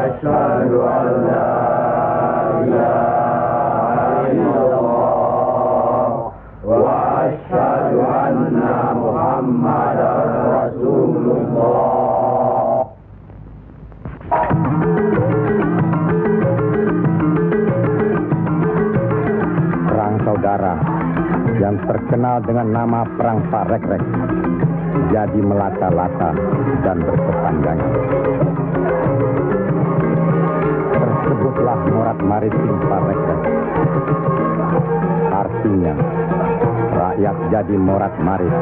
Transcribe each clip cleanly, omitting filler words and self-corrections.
أشهد أن لا إله إلا الله وأشهد أن محمدا رسول الله. Perang saudara yang terkenal dengan nama Perang Parekrek jadi melata-lata dan berkepanjangan. Tersebutlah Morat Maritim Parekrek. Artinya, rakyat jadi morat marit,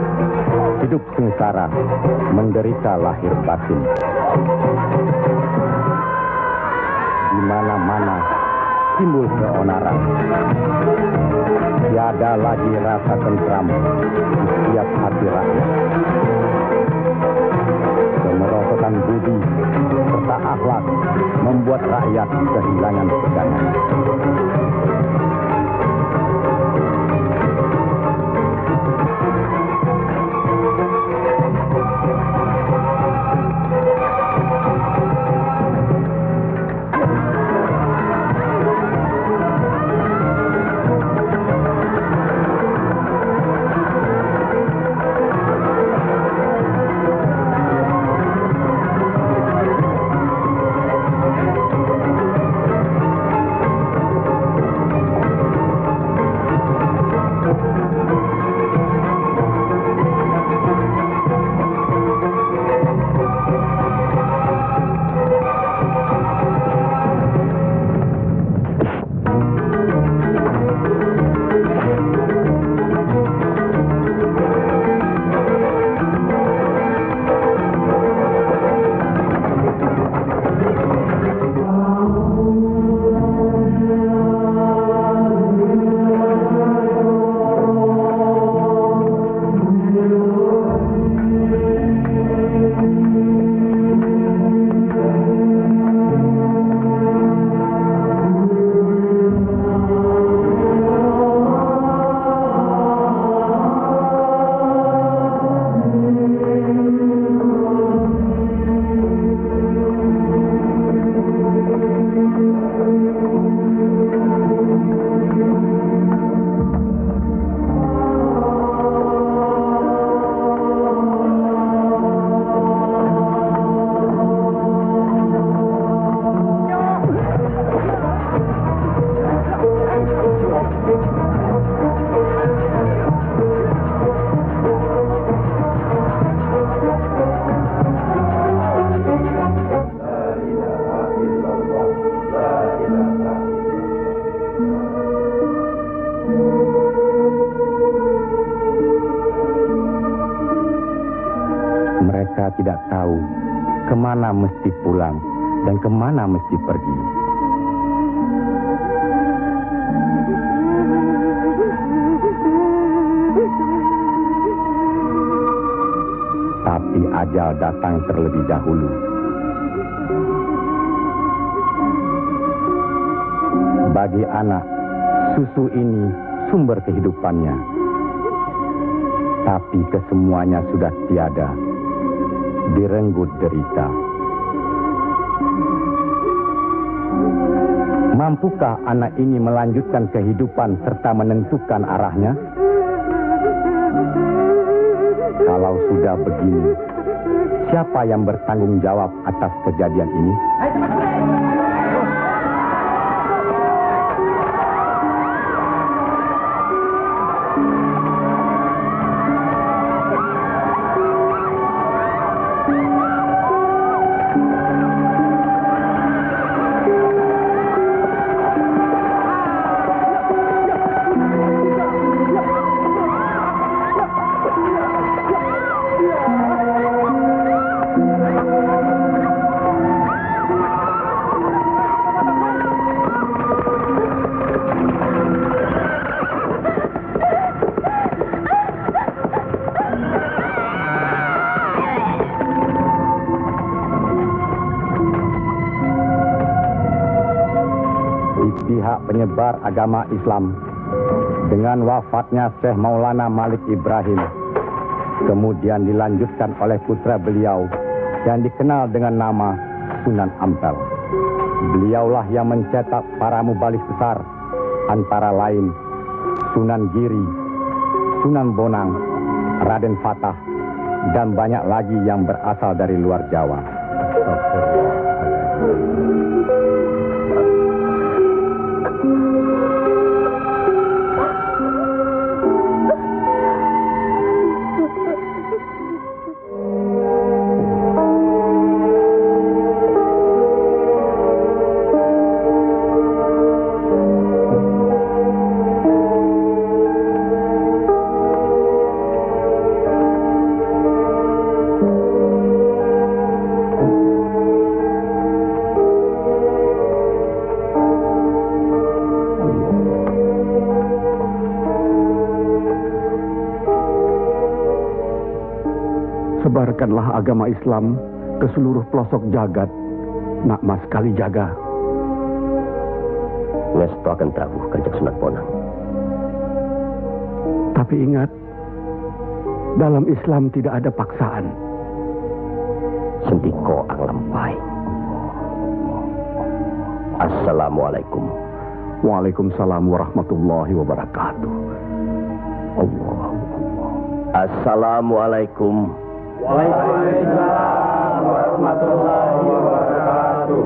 hidup sengsara, menderita lahir batin. Di mana-mana timbul keonaran. Tiada lagi rasa tentram di setiap hati rakyat. Kemerosotan budi serta akhlak membuat rakyat kehilangan pegangan. Mereka tidak tahu kemana mesti pulang dan kemana mesti pergi. Tapi ajal datang terlebih dahulu. Bagi anak, susu ini sumber kehidupannya. Tapi kesemuanya sudah tiada, direnggut derita. Mampukah anak ini melanjutkan kehidupan serta menentukan arahnya? Kalau sudah begini, siapa yang bertanggung jawab atas kejadian ini? Pihak penyebar agama Islam dengan wafatnya Syekh Maulana Malik Ibrahim kemudian dilanjutkan oleh putra beliau yang dikenal dengan nama Sunan Ampel. Beliaulah yang mencetak para mubaligh besar, antara lain Sunan Giri, Sunan Bonang, Raden Fatah, dan banyak lagi yang berasal dari luar Jawa. Sebarkanlah agama Islam ke seluruh pelosok jagat, Nak Mas Kalijaga. Ngesto akan Prabu Kanjeng Sunan Bonang. Tapi ingat, dalam Islam tidak ada paksaan. Sendiko ang lampai. Assalamualaikum. Waalaikumsalam warahmatullahi wabarakatuh. Allah. Assalamualaikum. Waalaikumsalam warahmatullahi wabarakatuh.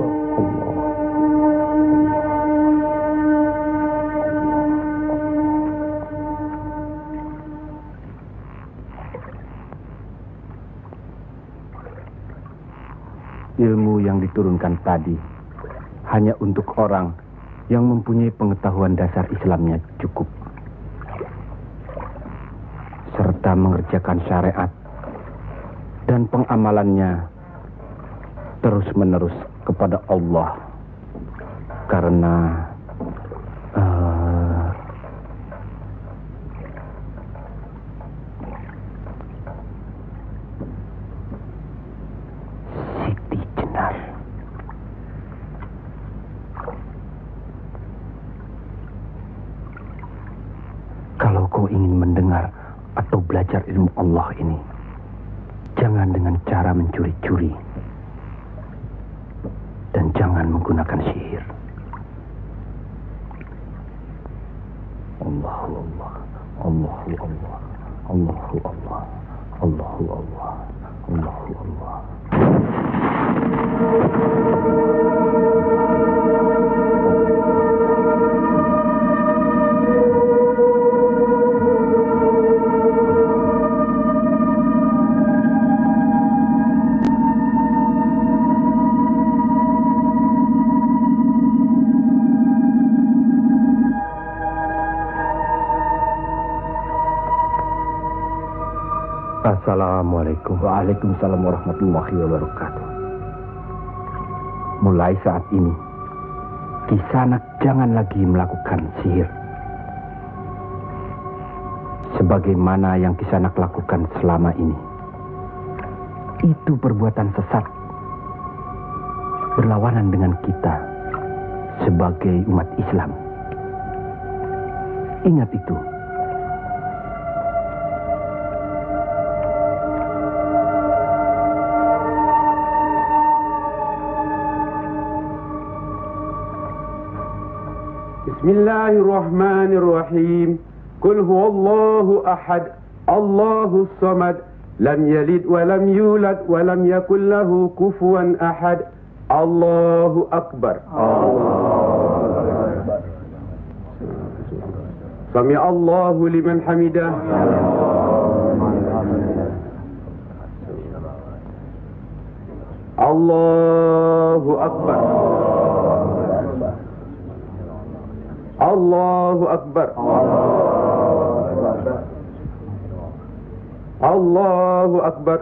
Ilmu yang diturunkan tadi hanya untuk orang yang mempunyai pengetahuan dasar Islamnya cukup, serta mengerjakan syariat dan pengamalannya terus-menerus kepada Allah. Karena Siti Jenar. Kalau kau ingin mendengar atau belajar ilmu Allah ini, jangan dengan cara mencuri-curi. Dan jangan menggunakan sihir. Allahu Allah, Allahu Allah, Allahu Allah, Allahu Allah, Allahu Allah. Assalamualaikum. Waalaikumsalam warahmatullahi wabarakatuh. Mulai saat ini, Kisanak jangan lagi melakukan sihir. Sebagaimana yang Kisanak lakukan selama ini. Itu perbuatan sesat. Berlawanan dengan kita sebagai umat Islam. Ingat itu. Bismillahirrahmanirrahim. Qul huwallahu ahad, Allahus samad, lam yalid wa lam yulad wa lam yakul lahu kufuwan ahad. Allahu akbar. Sami Allahu liman hamidah. Allahu akbar. Allahu akbar. Allahu akbar.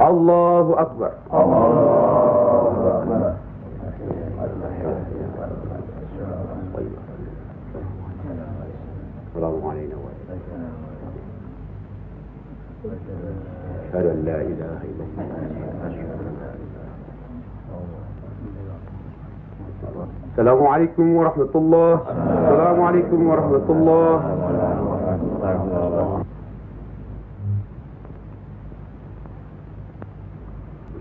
Allahu akbar. Assalamualaikum warahmatullahi wabarakatuh. Assalamualaikum warahmatullahi wabarakatuh. Assalamualaikum warahmatullahi wabarakatuh.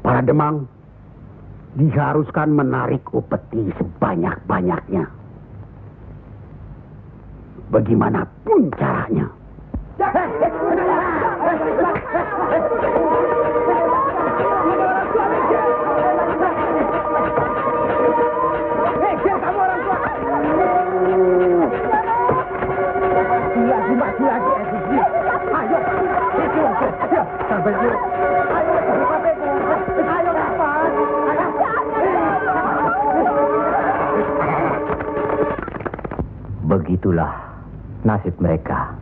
Para Demang, diharuskan menarik upeti sebanyak-banyaknya. Bagaimanapun caranya. Begitulah nasib mereka.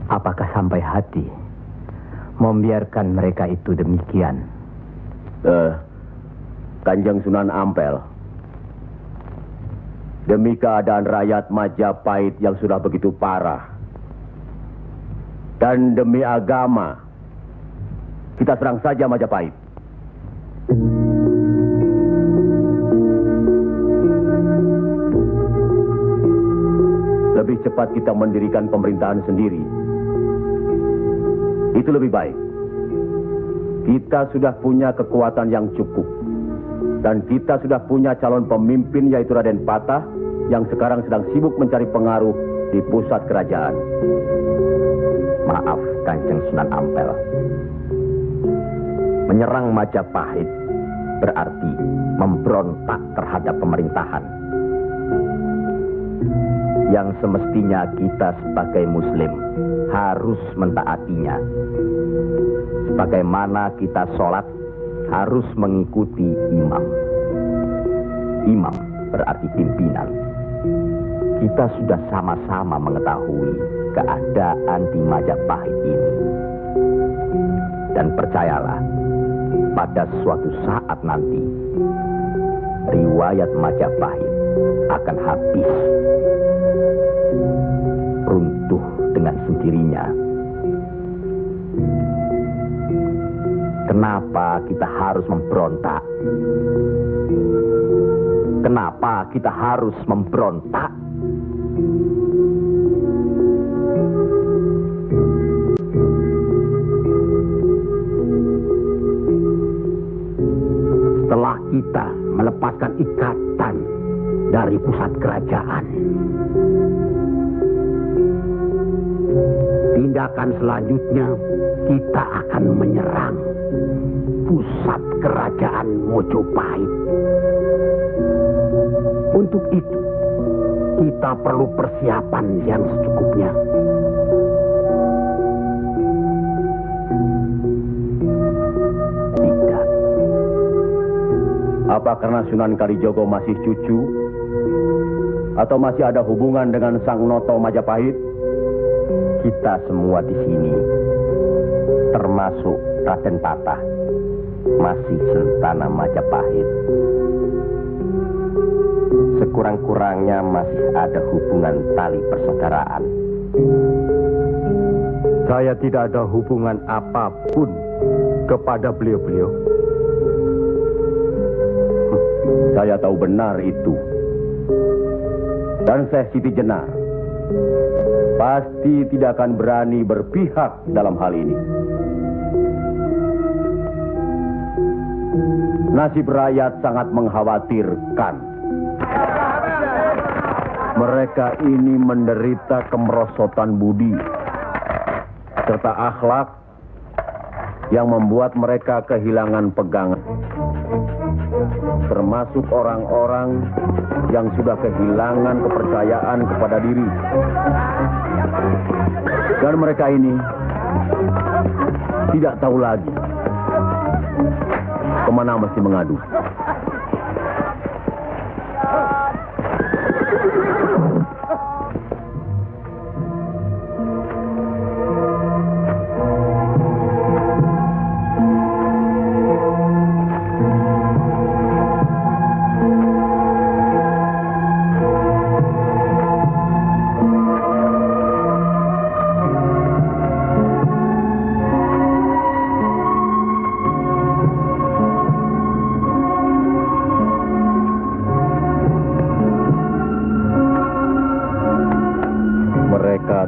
Apakah sampai hati membiarkan mereka itu demikian? Kanjeng Sunan Ampel, demi keadaan rakyat Majapahit yang sudah begitu parah, dan demi agama, kita serang saja Majapahit. Lebih cepat kita mendirikan pemerintahan sendiri. Itu lebih baik. Kita sudah punya kekuatan yang cukup. Dan kita sudah punya calon pemimpin yaitu Raden Patah yang sekarang sedang sibuk mencari pengaruh di pusat kerajaan. Maaf, Kanjeng Sunan Ampel. Menyerang Majapahit berarti memberontak terhadap pemerintahan. Yang semestinya kita sebagai Muslim harus mentaatinya. Sebagaimana kita sholat harus mengikuti imam. Imam berarti pimpinan. Kita sudah sama-sama mengetahui keadaan di Majapahit ini. Dan percayalah, pada suatu saat nanti, riwayat Majapahit akan habis. Runtuh dengan sendirinya. Kenapa kita harus memberontak? Kenapa kita harus memberontak? Setelah kita melepaskan ikatan dari pusat kerajaan, tindakan selanjutnya kita akan menyerang pusat kerajaan Mojopahit. Untuk itu, kita perlu persiapan yang secukupnya. Tidak. Apa karena Sunan Kalijogo masih cucu? Atau masih ada hubungan dengan Sang Noto Majapahit? Kita semua di sini, termasuk Raden Patah, masih sentana Majapahit. Sekurang-kurangnya masih ada hubungan tali persaudaraan. Saya tidak ada hubungan apapun kepada beliau-beliau. Saya tahu benar itu. Dan Syekh Siti Jenar pasti tidak akan berani berpihak dalam hal ini. Nasib rakyat sangat mengkhawatirkan. Mereka ini menderita kemerosotan budi serta akhlak yang membuat mereka kehilangan pegangan. Termasuk orang-orang yang sudah kehilangan kepercayaan kepada diri. Dan mereka ini tidak tahu lagi kemana mesti mengadu.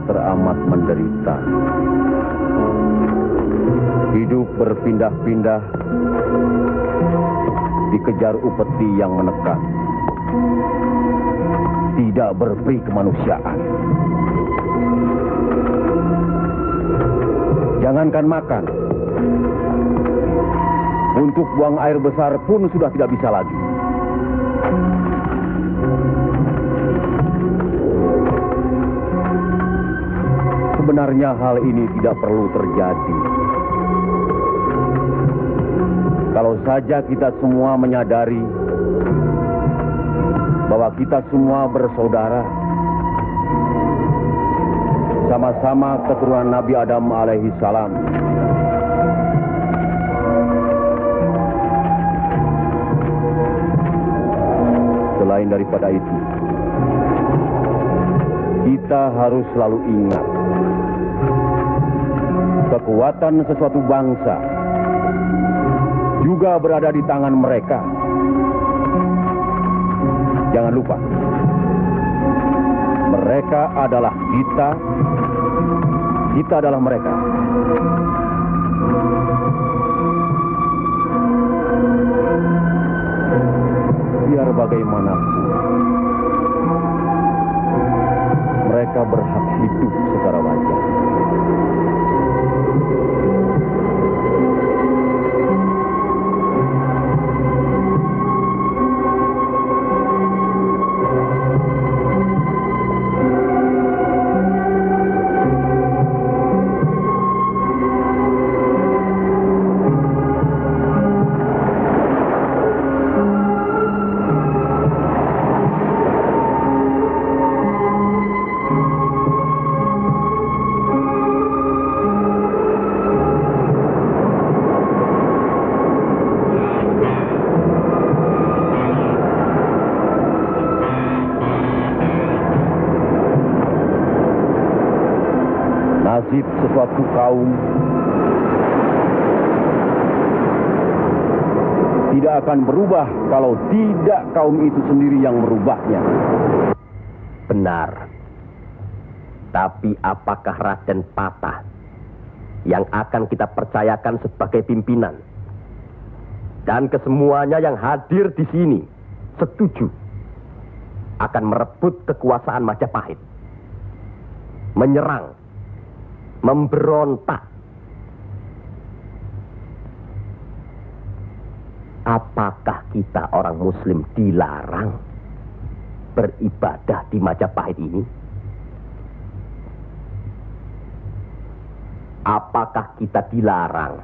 Teramat menderita. Hidup berpindah-pindah dikejar upeti yang menekan, tidak berperi kemanusiaan. Jangankan makan, untuk buang air besar pun sudah tidak bisa lagi. Sebenarnya hal ini tidak perlu terjadi. Kalau saja kita semua menyadari bahwa kita semua bersaudara, sama-sama keturunan Nabi Adam alaihi salam. Selain daripada itu, kita harus selalu ingat kekuatan sesuatu bangsa juga berada di tangan mereka. Jangan lupa, mereka adalah kita, kita adalah mereka. Biar bagaimanapun, mereka berhak hidup secara wajar. Nasib sesuatu kaum tidak akan berubah kalau tidak kaum itu sendiri yang merubahnya. Benar. Tapi apakah Raden Patah yang akan kita percayakan sebagai pimpinan? Dan kesemuanya yang hadir di sini setuju akan merebut kekuasaan Majapahit, menyerang, memberontak. Apakah kita orang Muslim dilarang beribadah di Majapahit ini? Apakah kita dilarang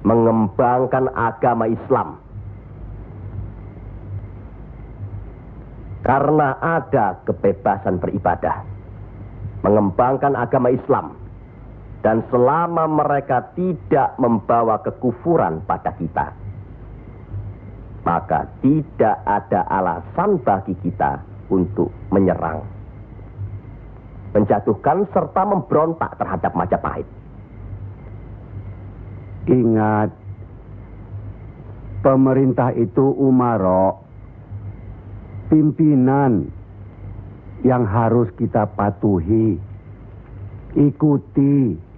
mengembangkan agama Islam? Karena ada kebebasan beribadah, mengembangkan agama Islam. Dan selama mereka tidak membawa kekufuran pada kita, maka tidak ada alasan bagi kita untuk menyerang, menjatuhkan serta memberontak terhadap Majapahit. Ingat, pemerintah itu umaro, pimpinan yang harus kita patuhi, ikuti.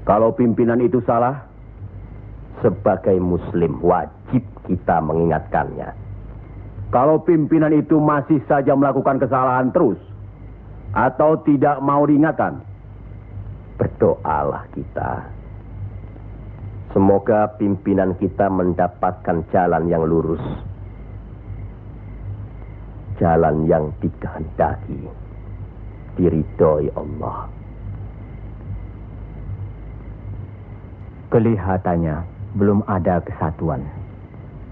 Kalau pimpinan itu salah, Sebagai Muslim wajib kita mengingatkannya. kalau pimpinan itu masih saja melakukan kesalahan terus, atau tidak mau diingatkan, Berdoalah kita. Semoga pimpinan kita mendapatkan jalan yang lurus, jalan yang dikehendaki, diridhoi Allah. Kelihatannya belum ada kesatuan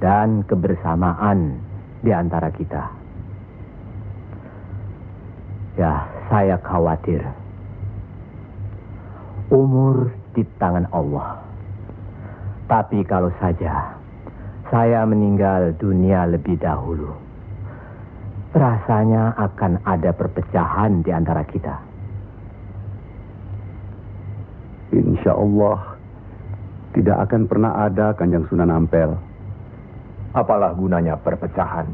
dan kebersamaan di antara kita. Ya, saya khawatir. Umur di tangan Allah. Tapi kalau saja saya meninggal dunia lebih dahulu, rasanya akan ada perpecahan di antara kita. Insya Allah tidak akan pernah ada, Kanjeng Sunan Ampel. Apalah gunanya perpecahan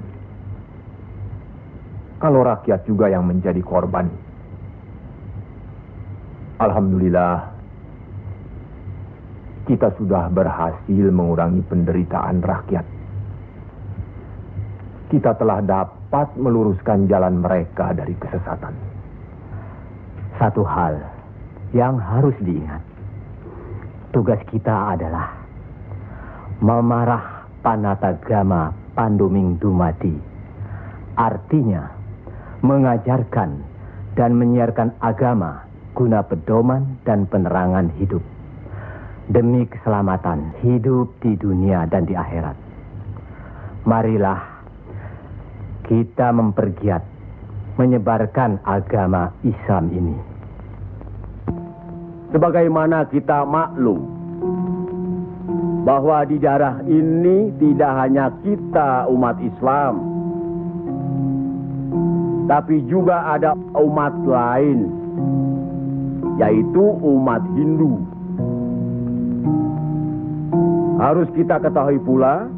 kalau rakyat juga yang menjadi korban? Alhamdulillah, kita sudah berhasil mengurangi penderitaan rakyat. kita telah dapat meluruskan jalan mereka dari kesesatan. Satu hal yang harus diingat. Tugas kita adalah memarah panatagama panduming dumadi. Artinya, mengajarkan dan menyiarkan agama guna pedoman dan penerangan hidup. Demi keselamatan hidup di dunia dan di akhirat. Marilah kita mempergiat menyebarkan agama Islam ini. Sebagaimana kita maklum bahwa di daerah ini tidak hanya kita umat Islam, tapi juga ada umat lain, yaitu umat Hindu. Harus kita ketahui pula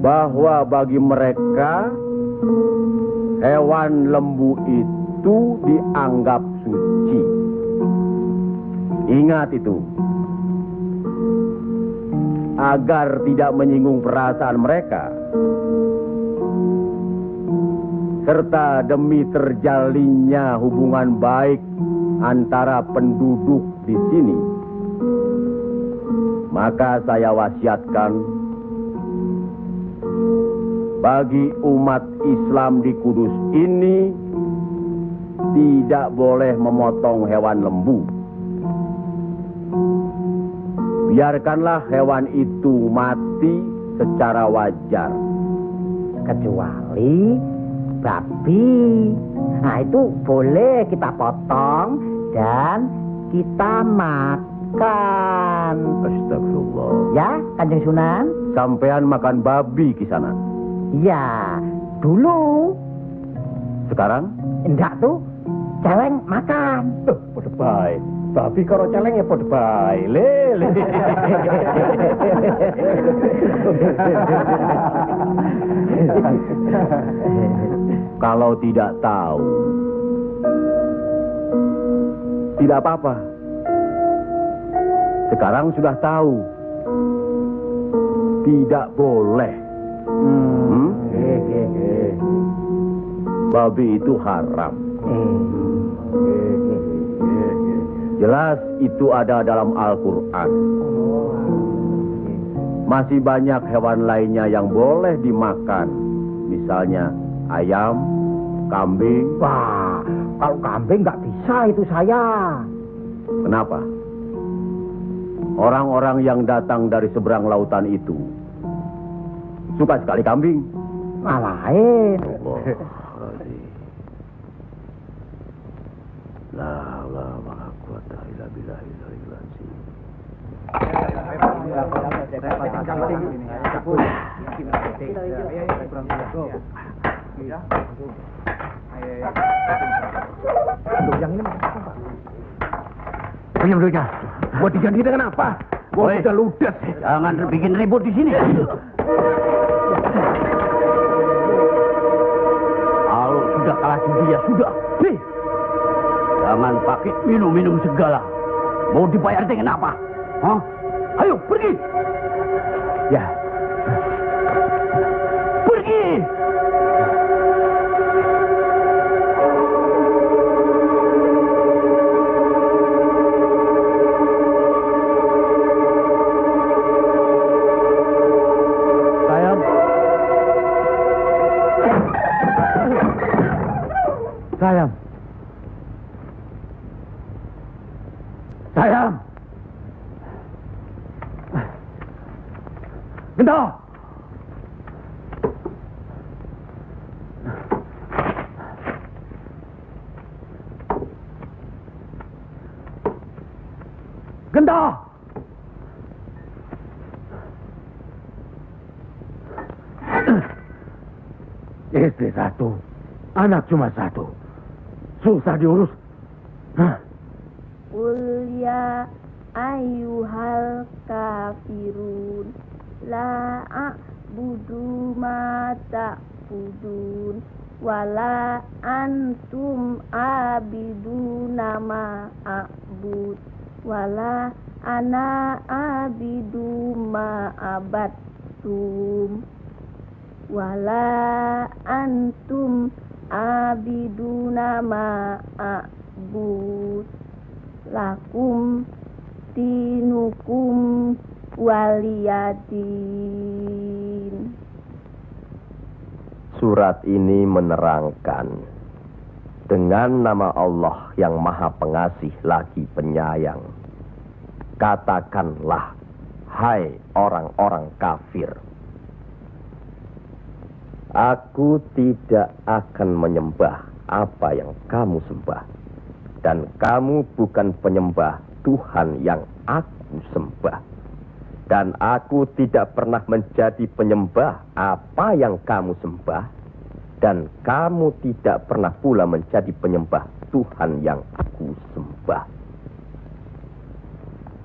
bahwa bagi mereka hewan lembu itu dianggap suci. Ingat itu, agar tidak menyinggung perasaan mereka, serta demi terjalinnya hubungan baik antara penduduk di sini, maka saya wasiatkan bagi umat Islam di Kudus ini tidak boleh memotong hewan lembu. Biarkanlah hewan itu mati secara wajar. Kecuali babi. Nah, itu boleh kita potong dan kita makan. Astagfirullah. Ya, Kanjeng Sunan? Sampean makan babi Kisanak? Ya, dulu. Sekarang? Enggak tuh, celeng makan. Pada baik. Babi karo celeng ya pada baik. Lele. Kalau tidak tahu, tidak apa-apa. Sekarang sudah tahu. Tidak boleh. Babi itu haram. Jelas itu ada dalam Al-Quran. Masih banyak hewan lainnya yang boleh dimakan. Misalnya ayam, kambing. Wah, kalau kambing nggak bisa itu saya. Kenapa? Orang-orang yang datang dari seberang lautan itu suka sekali kambing. Malahin. Penyembuhnya, buat diganti dengan apa? Gua udah ludes. Jangan bikin ribut di sini. Kalau sudah kalah judi ya sudah. Nih, jangan pakai minum-minum segala. Mau dibayar dengan apa? Hah? Ayo pergi. Ya. Pergi. Sayang. Sayang. Gento. Gento. Istri satu, anak cuma satu. Susah diurus. Hah? Qul ya ayyuhal kafirun la a'budu ma ta'budun wala antum abiduna ma a'bud wala ana abidu ma abattum. wala antum abiduna ma'abud lakum dinukum waliyadin. Surat ini menerangkan dengan nama Allah yang Maha Pengasih lagi Penyayang. Katakanlah, hai orang-orang kafir, aku tidak akan menyembah apa yang kamu sembah, dan kamu bukan penyembah Tuhan yang aku sembah, dan aku tidak pernah menjadi penyembah apa yang kamu sembah, dan kamu tidak pernah pula menjadi penyembah Tuhan yang aku sembah.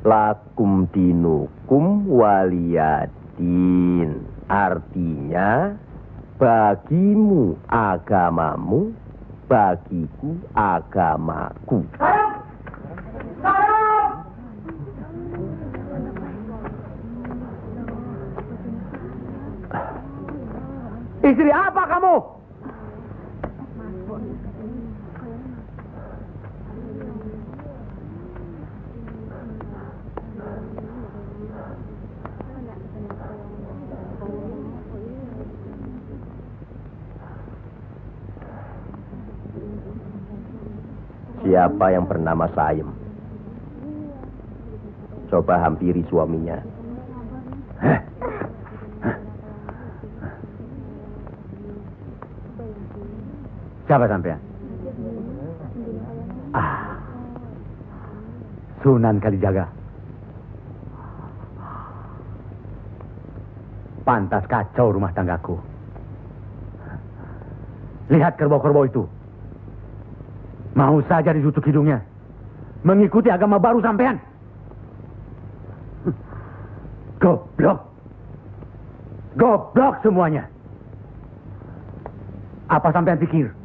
Lakum dinukum waliyadin, artinya bagimu agamamu, bagiku agamaku. Istri apa kamu? Siapa yang bernama Saim? Coba hampiri suaminya. Siapa sampean? Sunan Kalijaga. Pantas kacau rumah tanggaku. Lihat kerbau-kerbau itu. Mau saja ditutup hidungnya. Mengikuti agama baru sampean. Goblok. Goblok semuanya. Apa sampean pikir?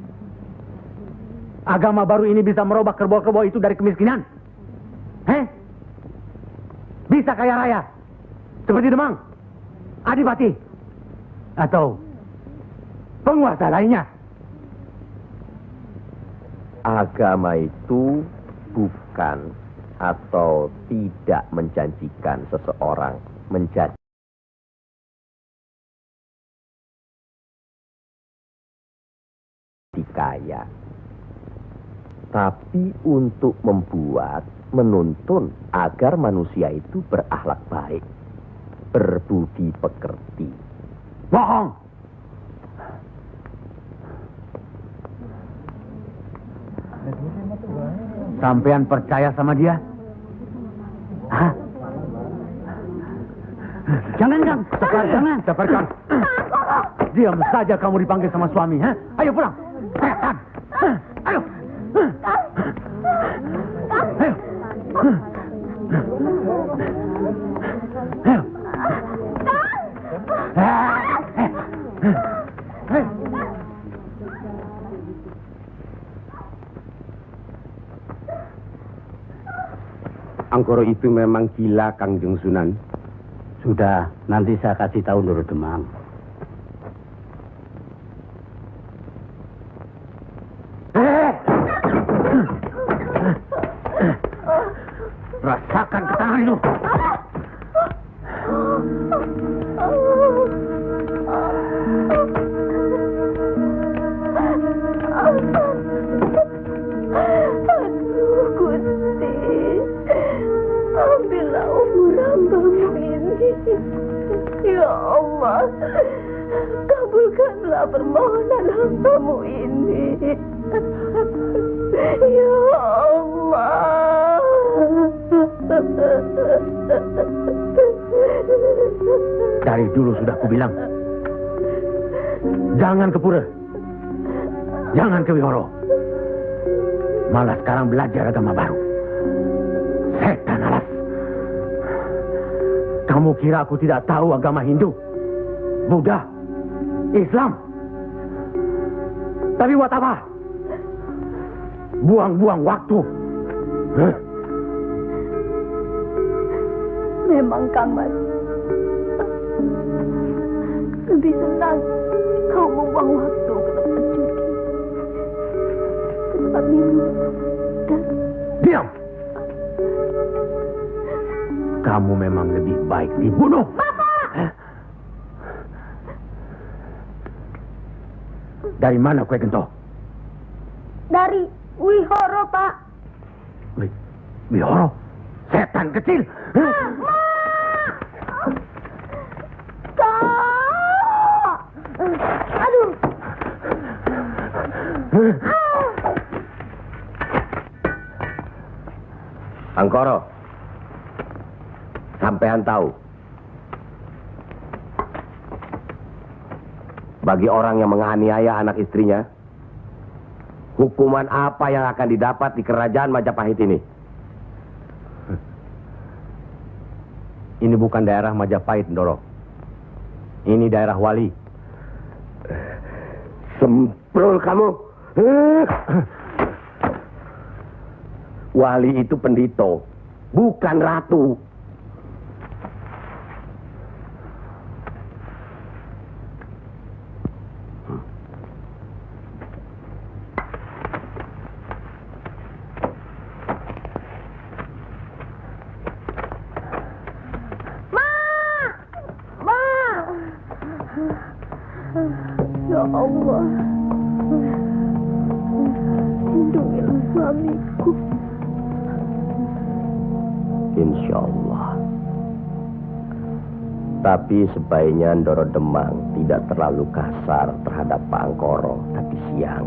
Agama baru ini bisa merubah kerbau-kerbau itu dari kemiskinan? Bisa kaya raya? Seperti Demang, Adipati, atau penguasa lainnya? Agama itu bukan atau tidak menjanjikan seseorang menjadi kaya, tapi untuk membuat, menuntun agar manusia itu berakhlak baik, berbudi pekerti. Bohong! Sampean percaya sama dia? Hah? Jangan, Kang. Jangan. Sabarkan. Diam saja kamu dipanggil sama suami, ha? Ayo pulang. Setan. Ayo. Ayo. Angkoro itu memang gila, Kangjeng Sunan. Sudah, nanti saya kasih tahu Nurul Demang. Rasakan ketangan itu. Ya Allah, kabulkanlah permohonan hambamu ini. Ya Allah. Dari dulu sudah kubilang, jangan ke pura, jangan ke wihoro. Malah sekarang belajar agama baru. Setan alas. Kamu kira aku tidak tahu agama Hindu, Buddha, Islam? Tapi buat apa? Buang-buang waktu. Memang Kang Mas lebih senang Kau membuang waktu ke tempat judi, ke tempat minum, dan... Diam! Kamu memang lebih baik dibunuh. Bapak! Dari mana kue gento? Dari Wihoro, Pak. Wihoro? Setan kecil! Kak! Aduh! Angkoro, sampean tahu, bagi orang yang menganiaya anak istrinya, hukuman apa yang akan didapat di kerajaan Majapahit ini? Ini bukan daerah Majapahit, Ndoro. Ini daerah Wali. Semprol kamu. Wali itu pendito, bukan ratu. Ya Allah, lindungilah suamiku. Insya Allah. Tapi sebaiknya Ndoro Demang tidak terlalu kasar terhadap Pak Angkoro tapi siang.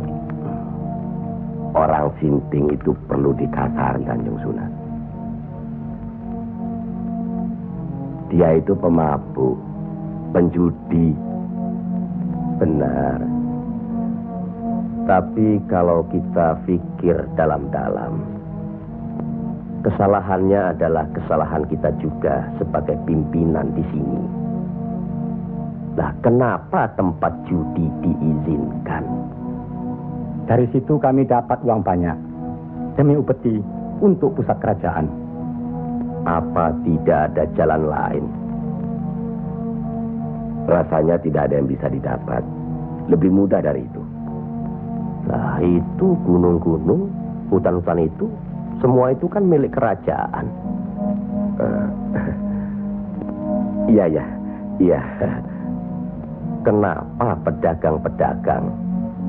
Orang sinting itu perlu dikasari, Kanjeng Sunan. Dia itu pemabuk, penjudi. Benar. Tapi kalau kita pikir dalam-dalam, kesalahannya adalah kesalahan kita juga sebagai pimpinan di sini. Nah, kenapa tempat judi diizinkan? Dari situ kami dapat uang banyak demi upeti untuk pusat kerajaan. Apa tidak ada jalan lain? Rasanya tidak ada yang bisa didapat lebih mudah dari itu. Nah, itu gunung-gunung, hutan-hutan itu, semua itu kan milik kerajaan. Iya. Kenapa pedagang-pedagang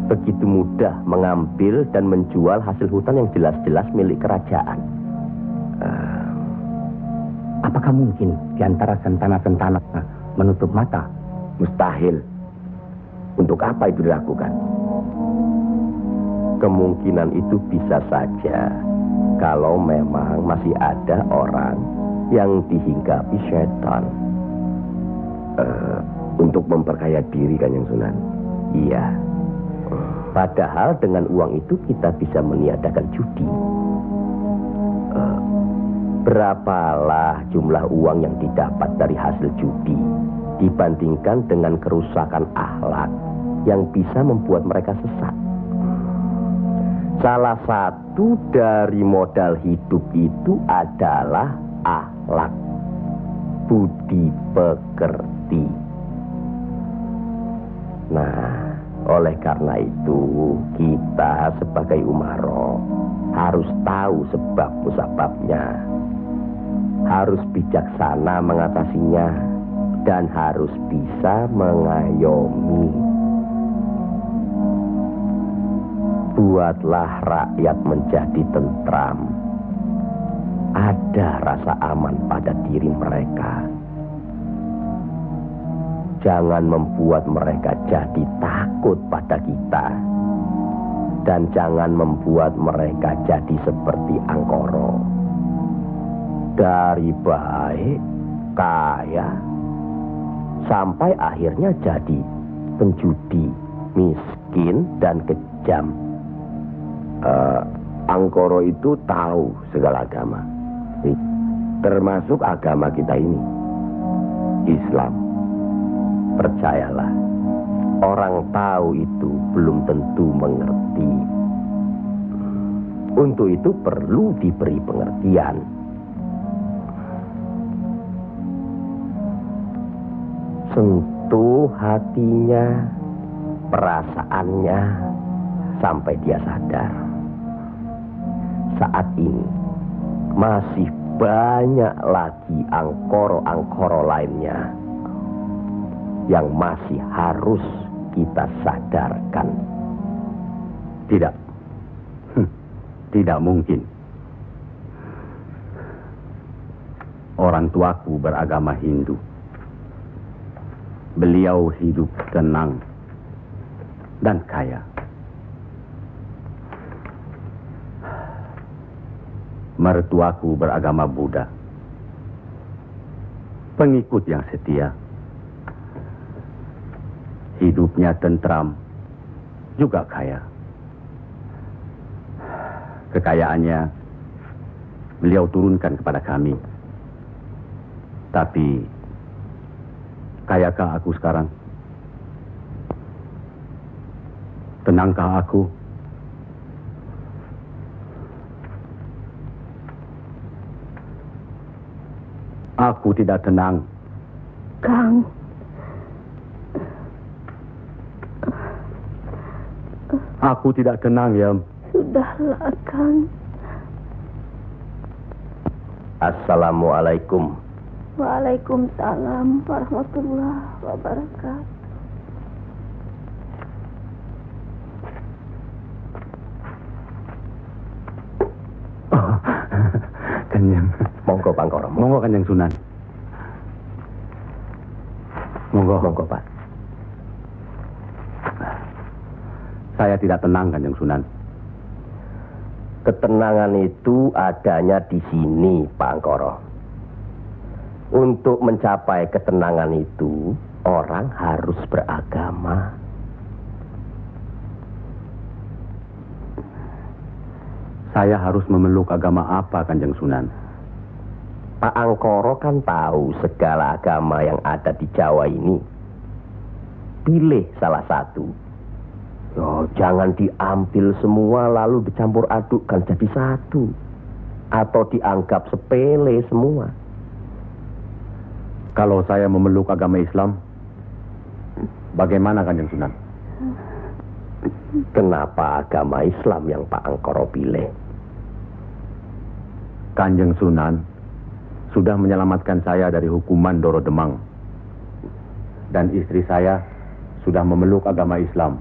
begitu mudah mengambil dan menjual hasil hutan yang jelas-jelas milik kerajaan? Apakah mungkin di antara sentana-sentana menutup mata? Mustahil. Untuk apa itu dilakukan? Kemungkinan itu bisa saja kalau memang masih ada orang yang dihinggapi setan untuk memperkaya diri, Kanjeng Sunan. Iya. Padahal dengan uang itu kita bisa meniadakan judi. Berapalah jumlah uang yang didapat dari hasil judi dibandingkan dengan kerusakan akhlak yang bisa membuat mereka sesat. Salah satu dari modal hidup itu adalah akhlak, budi pekerti. Nah, oleh karena itu kita sebagai umaro harus tahu sebab musababnya, harus bijaksana mengatasinya, dan harus bisa mengayomi. Buatlah rakyat menjadi tentram. Ada rasa aman pada diri mereka. Jangan membuat mereka jadi takut pada kita. Dan jangan membuat mereka jadi seperti Angkoro. Dari baik, kaya, sampai akhirnya jadi penjudi, miskin, dan kejam. Angkoro itu tahu segala agama, termasuk agama kita ini, Islam. Percayalah, orang tahu itu belum tentu mengerti. Untuk itu perlu diberi pengertian. Sentuh hatinya, perasaannya sampai dia sadar. Saat ini masih banyak lagi angkoro-angkoro lainnya yang masih harus kita sadarkan. Tidak. Tidak mungkin. Orang tuaku beragama Hindu. Beliau hidup tenang dan kaya. Mertuaku beragama Buddha. Pengikut yang setia. Hidupnya tentram, juga kaya. Kekayaannya beliau turunkan kepada kami. Tapi, kayakah aku sekarang? Tenangkah aku? Aku tidak tenang. Kang. Aku tidak tenang, Yam. Sudahlah, Kang. Assalamualaikum. Waalaikumsalam warahmatullahi wabarakatuh. Oh, Kanjeng. Monggo Pangkoro. Monggo Kanjeng Sunan. Monggo. Monggo Pak. Saya tidak tenang Kanjeng Sunan. Ketenangan itu adanya di sini, Pak Angkoro. Untuk mencapai ketenangan itu, orang harus beragama. Saya harus memeluk agama apa, Kanjeng Sunan? Pak Angkoro kan tahu segala agama yang ada di Jawa ini. Pilih salah satu. Yo, jangan diambil semua lalu dicampur adukkan jadi satu. Atau dianggap sepele semua. Kalau saya memeluk agama Islam, bagaimana Kanjeng Sunan? Kenapa agama Islam yang Pak Angkoro pilih? Kanjeng Sunan sudah menyelamatkan saya dari hukuman Doro Demang. Dan istri saya sudah memeluk agama Islam.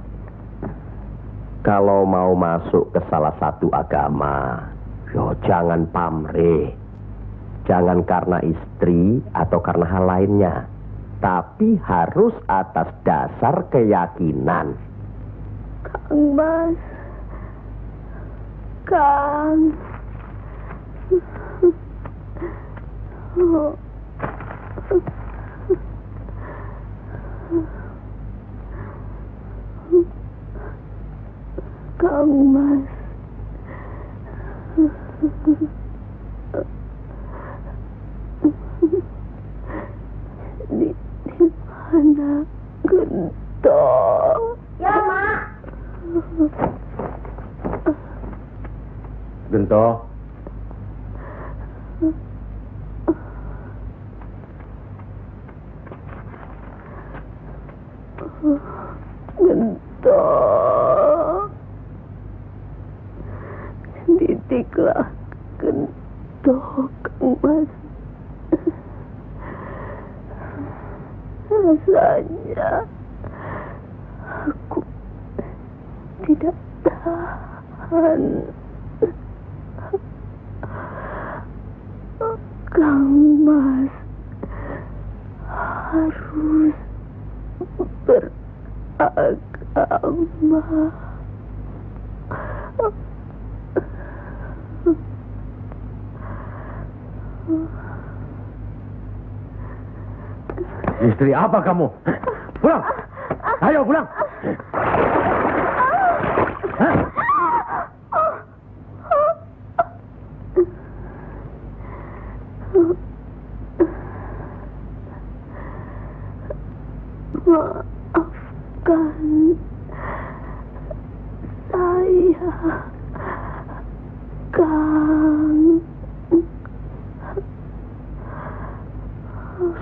Kalau mau masuk ke salah satu agama, yo jangan pamrih. Jangan karena istri atau karena hal lainnya. Tapi harus atas dasar keyakinan. Kang Mas. Kang. Kang Mas. Di mana Gento? Ya, Mak. Gento. Gento. Didiklah Gento, Kang Mas. Rasanya aku tidak tahan. Kang Mas harus beragama. Istri apa kamu? Pulang! Ayo pulang! Hah? Maafkan saya, Kang.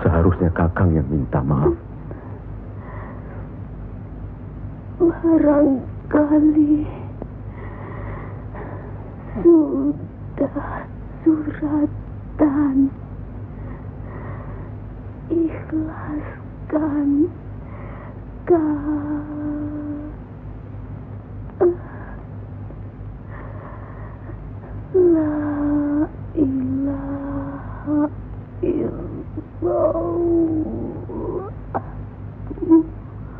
Seharusnya Kakang yang minta maaf. barangkali sudah suratan. Ikhlaskan La ilaha illallah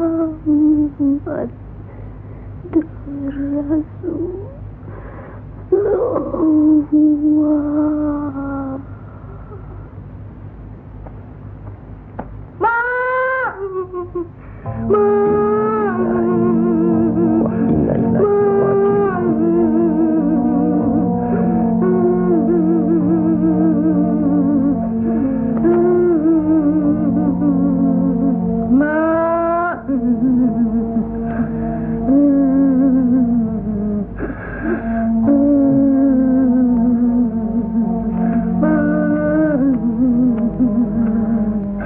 Muhammad Rasulullah.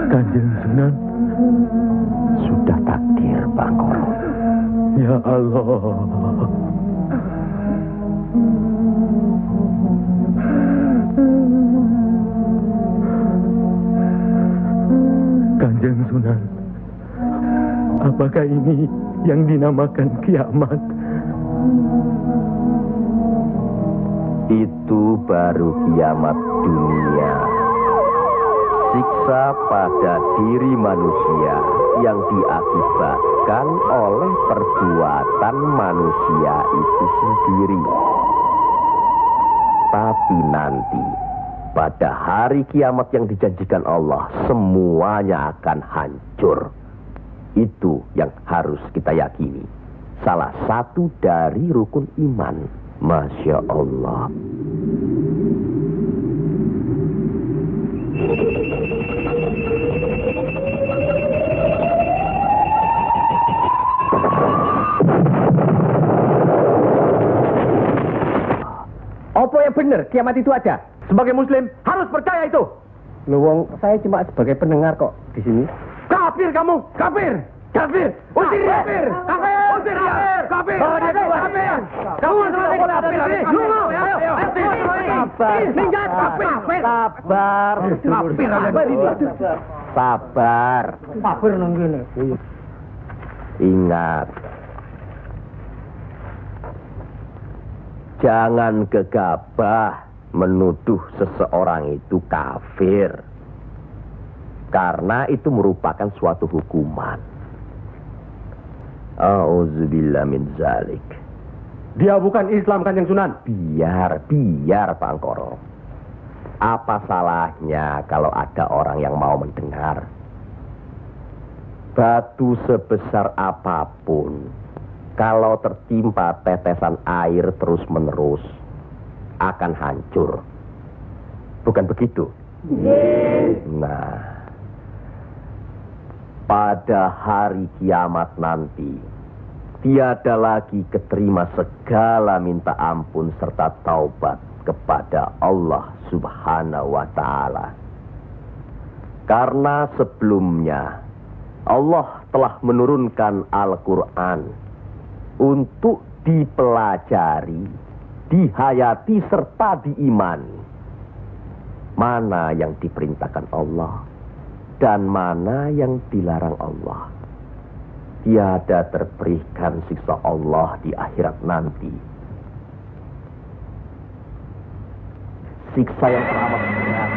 Kanjeng Sunan, sudah takdir Bangkoro. Ya Allah. Kanjeng Sunan, apakah ini yang dinamakan kiamat? Itu baru kiamat dunia. Siksa pada diri manusia yang diakibatkan oleh perbuatan manusia itu sendiri. Tapi nanti, pada hari kiamat yang dijanjikan Allah, semuanya akan hancur. Itu yang harus kita yakini. Salah satu dari rukun iman. Masya Allah. Apa yang benar? Kiamat itu ada. Sebagai muslim harus percaya itu. Luwung, saya cuma sebagai pendengar kok di sini. Kafir kamu, kafir. Kafir, usir dia. Kafir, usir dia. Kafir, bawa dia keluar. Kafir, kamu selesai kafir. Sabar, minggat, kafir. sabar, Kafir ada di sini. sabar. Kafir nunggini. Ingat, jangan gegabah menuduh seseorang itu kafir, karena itu merupakan suatu hukuman. Auzubillah min zalik. Dia bukan Islam, Kanjeng Sunan. Biar Bangkoro. Apa salahnya kalau ada orang yang mau mendengar? Batu sebesar apapun, kalau tertimpa tetesan air terus-menerus, akan hancur. Bukan begitu? Nah, pada hari kiamat nanti, tiada lagi keterima segala minta ampun serta taubat kepada Allah Subhanahu wa Ta'ala. Karena sebelumnya Allah telah menurunkan Al-Quran untuk dipelajari, dihayati serta diimani. Mana yang diperintahkan Allah dan mana yang dilarang Allah. Tiada terberikan siksa Allah di akhirat nanti. Siksa yang teramat berat.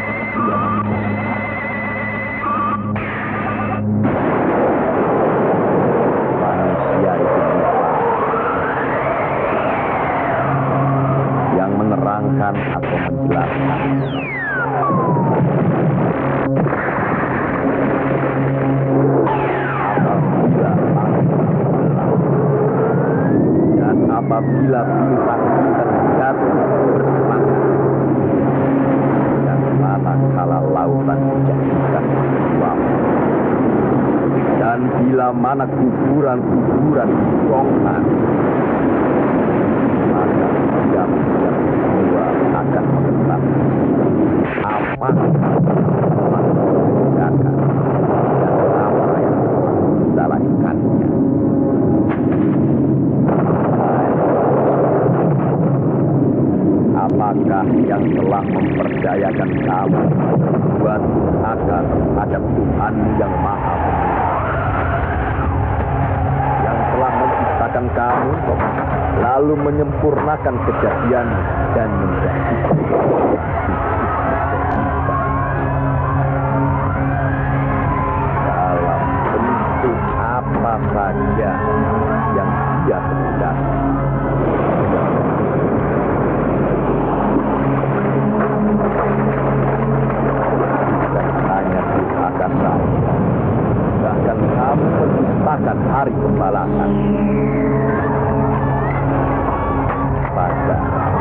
Manusia itu yang menerangkan atau menjelaskan. Apabila bintang-bintang jatuh bersemangat dan manakala lautan dijadikan uap, dan bila mana kuburan-kuburan dibongkar, maka diam semua akan mengetahui apa yang telah dikerjakan dan apa yang telah kita lakukannya. Siapakah yang telah mempercayakan kamu buat agar terhadap Tuhanmu yang Maha Pemurah, yang telah menciptakan kamu lalu menyempurnakan kejadian dan menjadikan dalam bentuk apa saja yang Dia kehendaki. Hanya durhaka saya, bahkan kamu mendustakan hari pembalasan. Padahal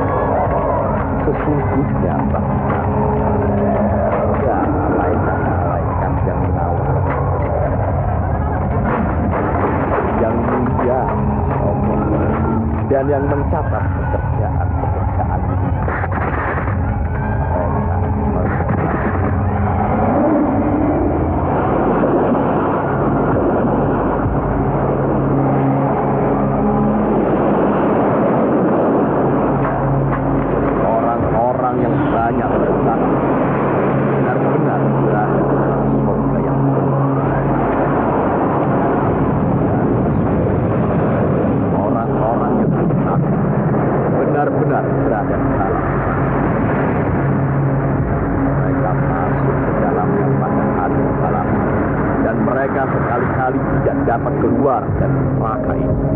sesungguhnya ya malaikat yang mengawal, yang mulia dan yang mencatat pekerjaan-pekerjaan orang-orang yang banyak bersaksi benar-benar berada dalam surga yang orang-orang yang bersaksi benar-benar berada dalam mereka masuk ke dalamnya pada hari pembalasan dan mereka sekali-kali tidak dapat keluar dari neraka itu.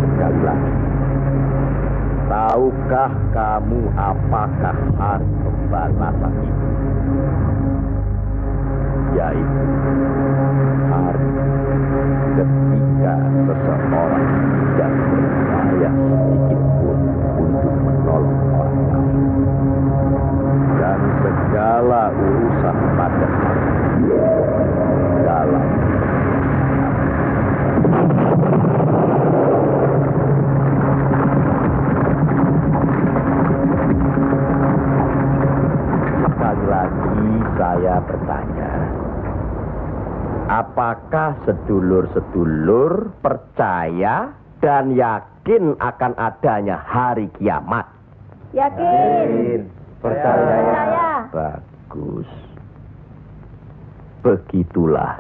Sekali lagi, tahukah kamu apakah hari pembalasan itu? Yaitu hari ketika seseorang tidak berdaya sedikit pun untuk menolong orang lain, dan segala urusan pada hari dalam sekali lagi saya bertanya, apakah sedulur-sedulur percaya dan yakin akan adanya hari kiamat? Yakin. Percaya. Bagus. Begitulah.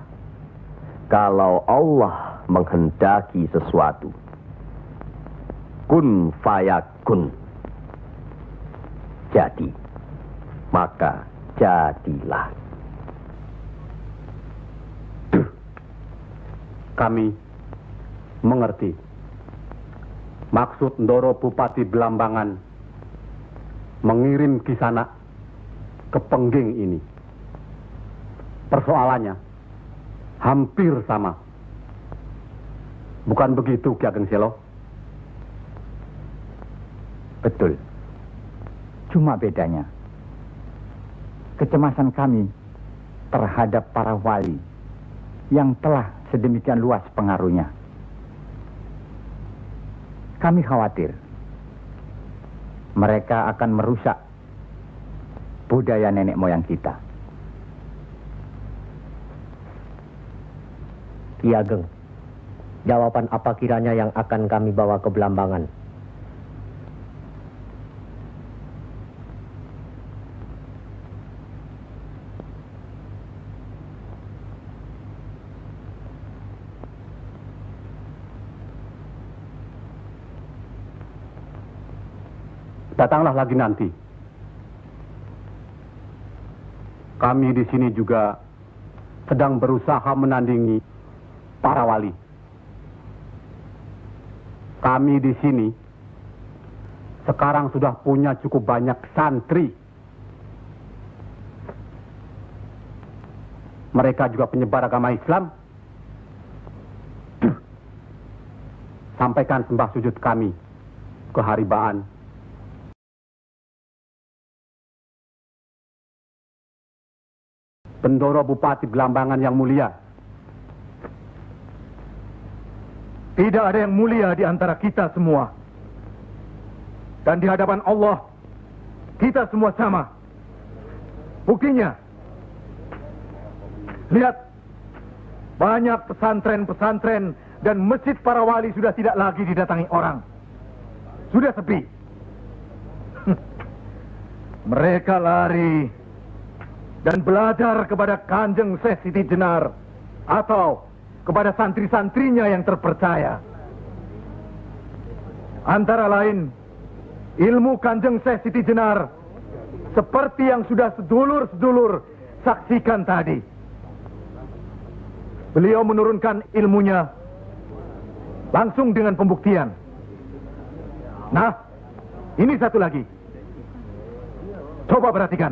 Kalau Allah menghendaki sesuatu, kun fayakun, jadi, maka jadilah. Kami mengerti maksud Ndoro Bupati Belambangan mengirim Kisanak ke Pengging ini. Persoalannya hampir sama. Bukan begitu, Ki Ageng Selo? Betul. Cuma bedanya, kecemasan kami terhadap para wali yang telah sedemikian luas pengaruhnya. Kami khawatir mereka akan merusak budaya nenek moyang kita. Ki Ageng, jawaban apa kiranya yang akan kami bawa ke Belambangan? Datanglah lagi nanti. Kami di sini juga sedang berusaha menandingi para wali. Kami di sini sekarang sudah punya cukup banyak santri. Mereka juga penyebar agama Islam. Sampaikan sembah sujud kami ke Haribaan. Bendoro Bupati Belambangan yang mulia. Tidak ada yang mulia di antara kita semua. Dan di hadapan Allah, kita semua sama. Buktinya, lihat banyak pesantren-pesantren dan masjid para wali sudah tidak lagi didatangi orang. Sudah sepi. Mereka lari dan belajar kepada Kanjeng Syekh Siti Jenar atau kepada santri-santrinya yang terpercaya. Antara lain, ilmu Kanjeng Syekh Siti Jenar seperti yang sudah sedulur-sedulur saksikan tadi. Beliau menurunkan ilmunya langsung dengan pembuktian. Nah, ini satu lagi. Coba perhatikan.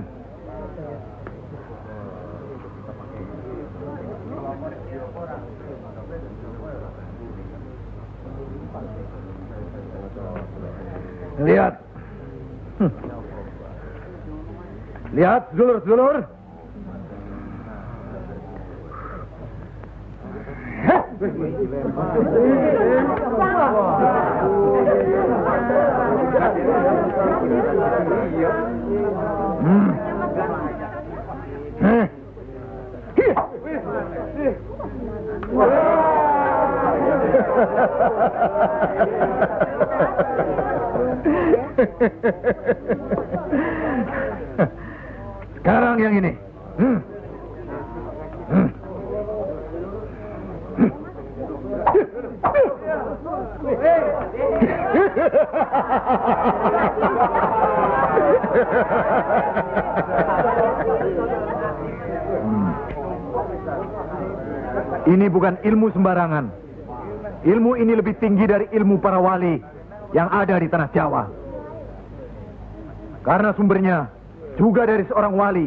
Lihat. Lihat, sedulur-sedulur. Sekarang yang ini. Ini bukan ilmu sembarangan. Ilmu ini lebih tinggi dari ilmu para wali yang ada di tanah Jawa. Karena sumbernya juga dari seorang wali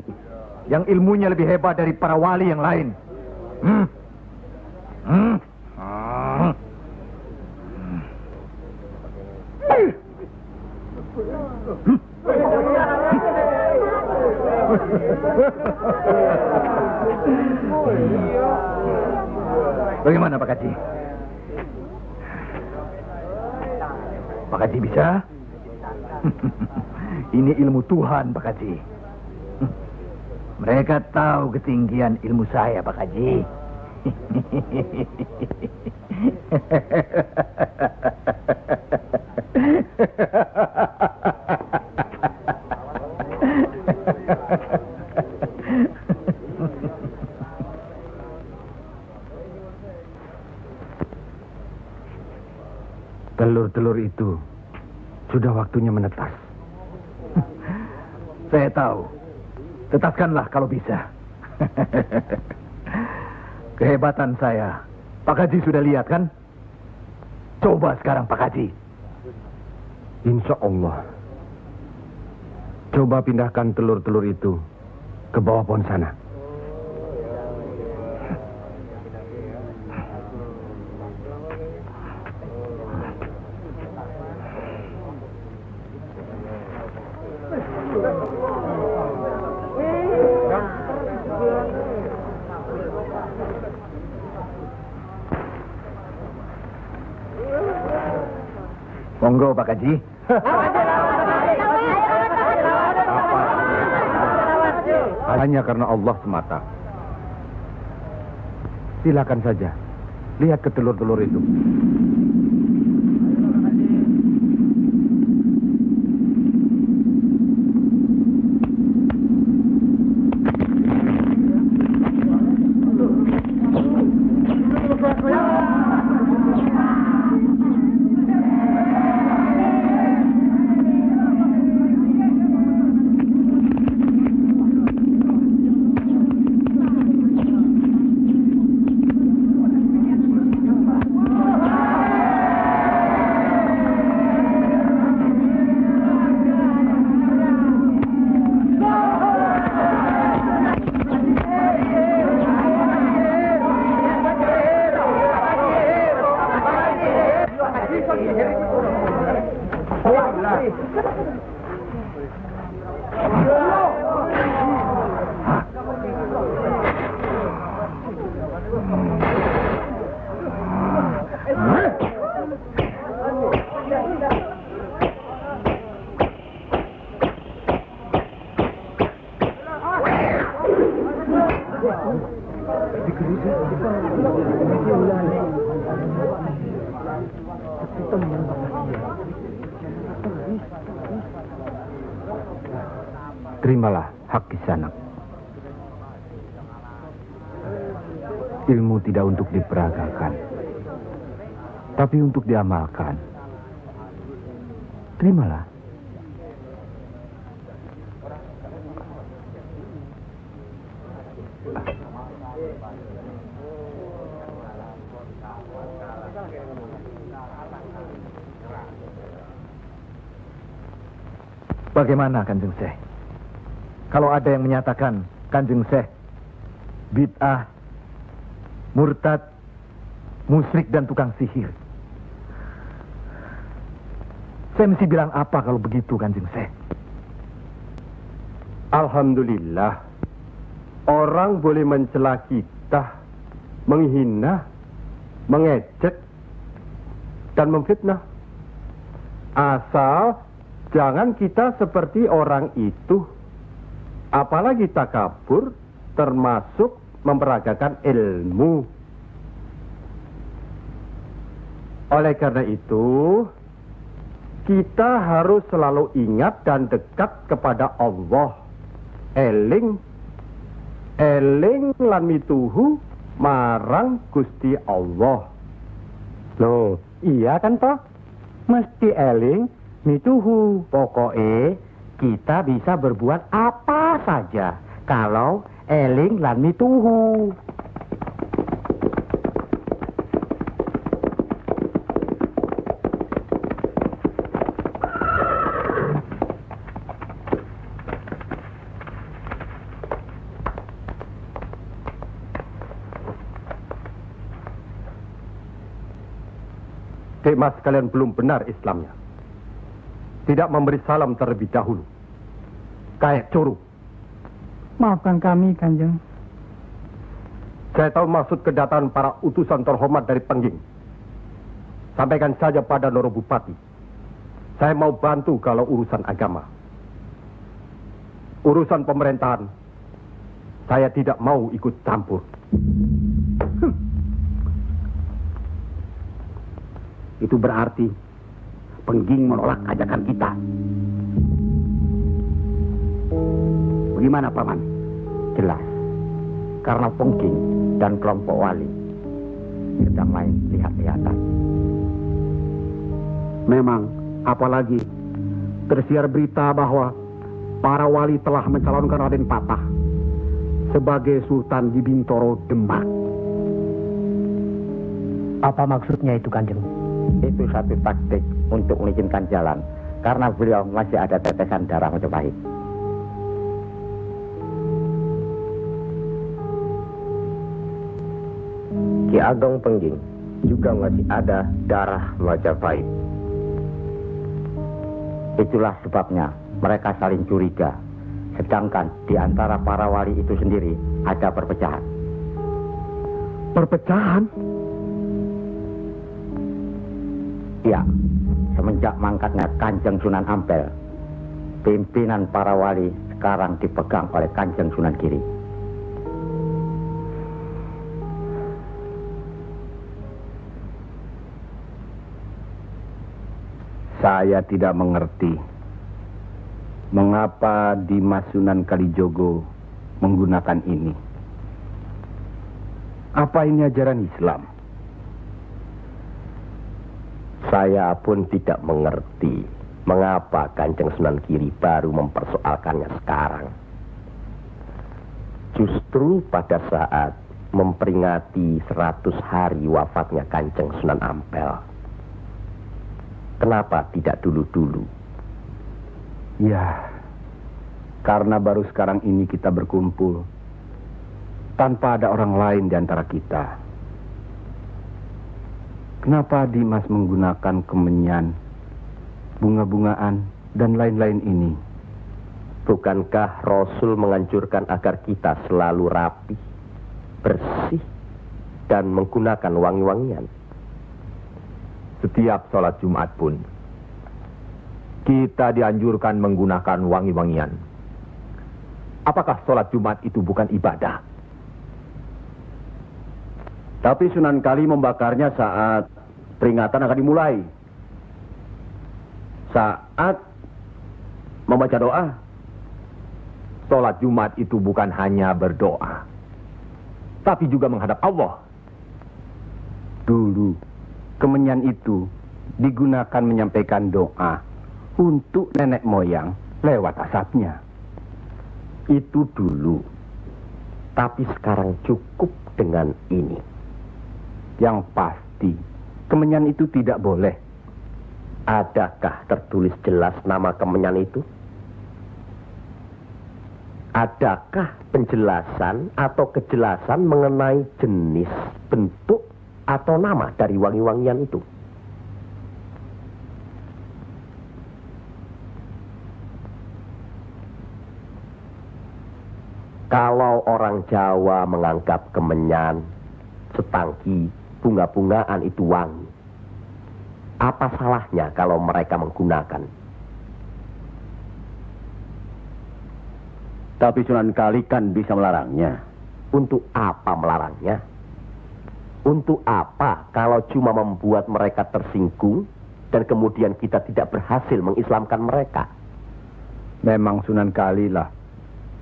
yang ilmunya lebih hebat dari para wali yang lain. Bagaimana Pak Haji? Pak Haji bisa? Ini ilmu Tuhan, Pak Haji. Mereka tahu ketinggian ilmu saya, Pak Haji. Telur-telur itu sudah waktunya menetas. Saya tahu. Tetaskanlah kalau bisa. Kehebatan saya. Pak Haji sudah lihat kan? Coba sekarang Pak Haji. Insya Allah. Coba pindahkan telur-telur itu ke bawah pohon sana. Monggo Pak Haji. Hanya karena Allah semata. Silakan saja. Lihat ke telur-telur itu. Terimalah hak Kisanak. Ilmu tidak untuk diperagakan, tapi untuk diamalkan. Terimalah. Bagaimana Kanjeng Syekh? Kalau ada yang menyatakan Kanjeng Syekh bid'ah, murtad, musyrik dan tukang sihir, saya mesti bilang apa kalau begitu Kanjeng Syekh? Alhamdulillah, orang boleh mencela kita, menghina, mengejek, dan memfitnah. Asal jangan kita seperti orang itu. Apalagi takabur, termasuk memperagakan ilmu. Oleh karena itu, kita harus selalu ingat dan dekat kepada Allah. Eling lan mituhu marang Gusti Allah. Loh, iya kan toh? Mesti eling mituhu. Pokoknya kita bisa berbuat apa saja kalau eling lan mituhu. Mas kalian belum benar Islamnya. Tidak memberi salam terlebih dahulu. Kayak curu. Maafkan kami, Kanjeng. Saya tahu maksud kedatangan para utusan terhormat dari Pengging. Sampaikan saja pada Noro Bupati. Saya mau bantu kalau urusan agama. Urusan pemerintahan, saya tidak mau ikut campur. Itu berarti Pengging menolak ajakan kita. Bagaimana, Paman? Jelas, karena Pengging dan kelompok wali sedang main lihat-lihatan. Memang, apalagi tersiar berita bahwa para wali telah mencalonkan Raden Patah sebagai Sultan di Bintoro, Demak. Apa maksudnya itu, Kanjeng? Itu satu taktik untuk mengizinkan jalan, karena beliau masih ada tetesan darah Majapahit. Ki Ageng Pengging juga masih ada darah Majapahit. Itulah sebabnya mereka saling curiga, sedangkan di antara para wali itu sendiri ada perpecahan. Perpecahan? Ya, semenjak mangkatnya Kanjeng Sunan Ampel, pimpinan para wali sekarang dipegang oleh Kanjeng Sunan Giri. Saya tidak mengerti mengapa Dimas Sunan Kalijogo menggunakan ini. Apa ini ajaran Islam? Saya pun tidak mengerti mengapa Kanjeng Sunan Giri baru mempersoalkannya sekarang. Justru pada saat memperingati 100 hari wafatnya Kanjeng Sunan Ampel. Kenapa tidak dulu-dulu? Ya, karena baru sekarang ini kita berkumpul tanpa ada orang lain di antara kita. Kenapa Dimas menggunakan kemenyan, bunga-bungaan, dan lain-lain ini? Bukankah Rasul menganjurkan agar kita selalu rapi, bersih, dan menggunakan wangi-wangian? Setiap sholat Jumat pun, kita dianjurkan menggunakan wangi-wangian. Apakah sholat Jumat itu bukan ibadah? Tapi Sunan Kali membakarnya saat peringatan akan dimulai. Saat membaca doa. Sholat Jumat itu bukan hanya berdoa, tapi juga menghadap Allah. Dulu, kemenyan itu digunakan menyampaikan doa untuk nenek moyang lewat asapnya. Itu dulu. Tapi sekarang cukup dengan ini. Yang pasti, kemenyan itu tidak boleh. Adakah tertulis jelas nama kemenyan itu? Adakah penjelasan atau kejelasan mengenai jenis, bentuk, atau nama dari wangi-wangian itu? Kalau orang Jawa menganggap kemenyan, setangki, bunga-bungaan itu wangi, apa salahnya kalau mereka menggunakan? Tapi Sunan Kali kan bisa melarangnya. Untuk apa melarangnya? Untuk apa kalau cuma membuat mereka tersinggung dan kemudian kita tidak berhasil mengislamkan mereka? Memang Sunan Kali lah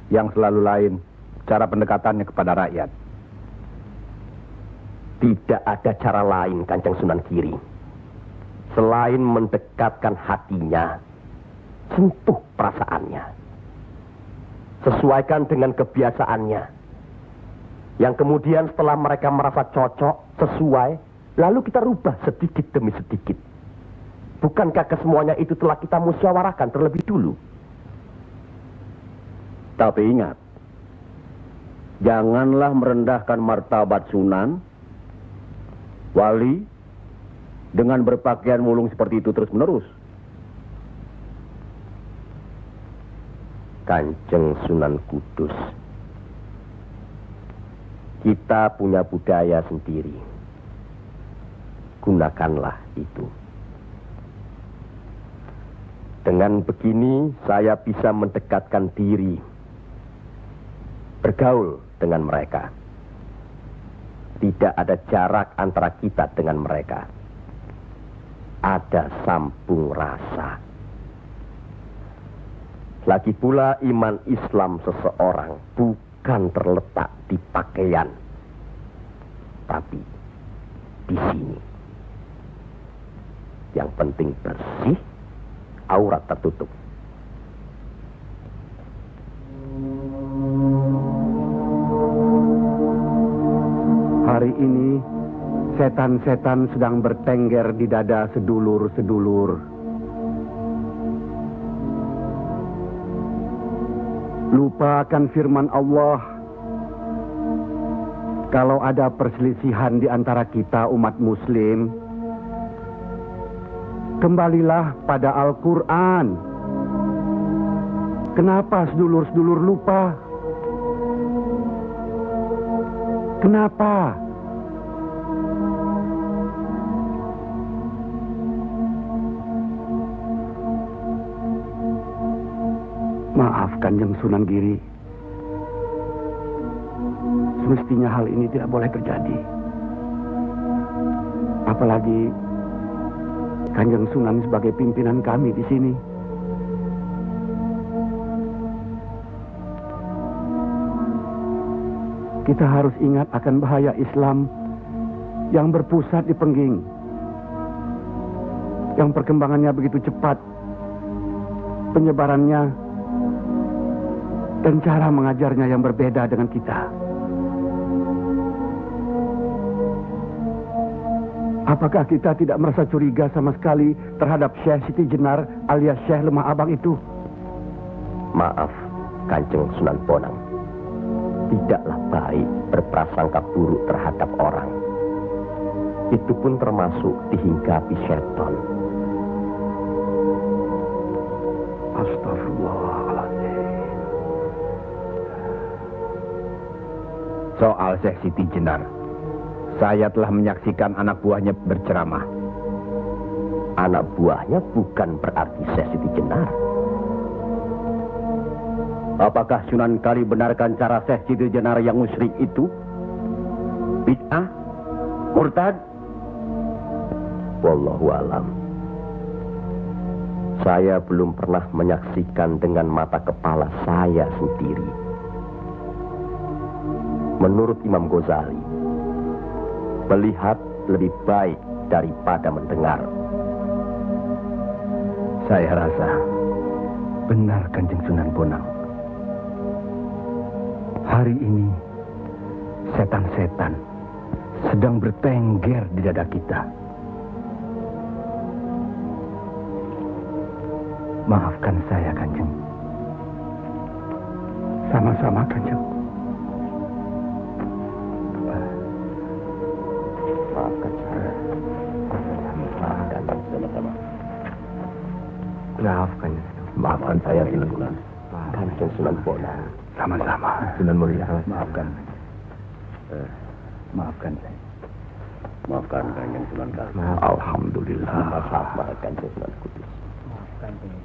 yang selalu lain cara pendekatannya kepada rakyat. Tidak ada cara lain, Kanjeng Sunan Giri, selain mendekatkan hatinya, sentuh perasaannya, sesuaikan dengan kebiasaannya, yang kemudian setelah mereka merasa cocok, sesuai, lalu kita rubah sedikit demi sedikit. Bukankah kesemuanya itu telah kita musyawarahkan terlebih dulu? Tapi ingat, janganlah merendahkan martabat Sunan, wali, dengan berpakaian mulung seperti itu terus-menerus. Kanjeng Sunan Kudus, kita punya budaya sendiri. Gunakanlah itu. Dengan begini saya bisa mendekatkan diri, bergaul dengan mereka. Tidak ada jarak antara kita dengan mereka. Ada sambung rasa. Lagi pula iman Islam seseorang bukan terletak di pakaian, tapi di sini. Yang penting bersih, aurat tertutup. Hari ini, setan-setan sedang bertengger di dada sedulur-sedulur. Lupa akan firman Allah. Kalau ada perselisihan di antara kita umat muslim, kembalilah pada Al-Quran. Kenapa sedulur-sedulur lupa? Kenapa? Maaf Kanjeng Sunan Giri. Semestinya hal ini tidak boleh terjadi. Apalagi Kanjeng Sunan sebagai pimpinan kami di sini. Kita harus ingat akan bahaya Islam yang berpusat di Pengging, yang perkembangannya begitu cepat, penyebarannya dan cara mengajarnya yang berbeda dengan kita. Apakah kita tidak merasa curiga sama sekali terhadap Syekh Siti Jenar alias Syekh Lemah Abang itu? Maaf, Kanjeng Sunan Bonang. Tidaklah baik berprasangka buruk terhadap orang. Itu pun termasuk dihinggapi syaitan. Astagfirullahaladzim. Soal Syekh Siti Jenar, saya telah menyaksikan anak buahnya berceramah. Anak buahnya bukan berarti Syekh Siti Jenar. Apakah Sunan Kali benarkan cara Syekh Siti Jenar yang musyrik itu? Bid'ah? Murtad? Wallahu alam. Saya belum pernah menyaksikan dengan mata kepala saya sendiri. Menurut Imam Ghazali, melihat lebih baik daripada mendengar. Saya rasa benar Kanjeng Sunan Bonang. Hari ini setan-setan sedang bertengger di dada kita. Maafkan saya, Kanjeng. Sama-sama, Kanjeng. Maafkan saya. Maafkan sama-sama. Maafkan saya, Sunan. Kanjeng Sunan Bonang. Sama-sama. Sunan Muria. Maafkan. Maafkan saya. Maafkan Kanjeng Sunan Kali. Alhamdulillah. Maafkan Kanjeng Sunan Kudus. Maafkan Kanjeng.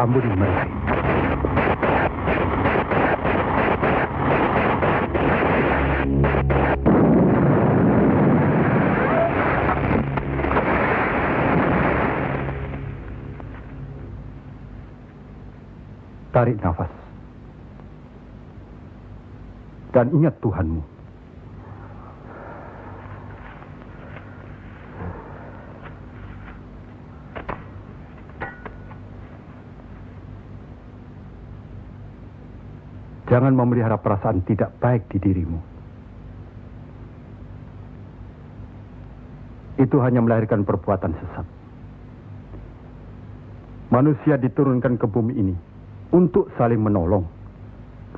Ampuni mereka. Tarik nafas. Dan ingat Tuhanmu. Jangan memelihara perasaan tidak baik di dirimu. Itu hanya melahirkan perbuatan sesat. Manusia diturunkan ke bumi ini untuk saling menolong,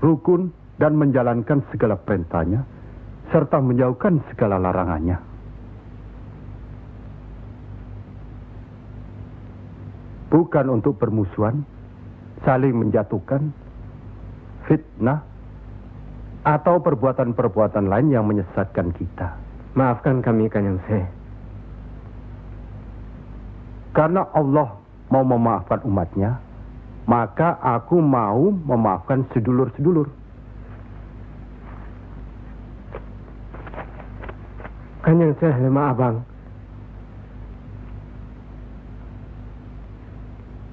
rukun, dan menjalankan segala perintahnya, serta menjauhkan segala larangannya. Bukan untuk bermusuhan, saling menjatuhkan, fitnah, atau perbuatan-perbuatan lain yang menyesatkan kita. Maafkan kami, Kanjeng Syekh. Karena Allah mau memaafkan umatnya, maka aku mau memaafkan sedulur-sedulur. Kanjeng Syekh Lemah Abang,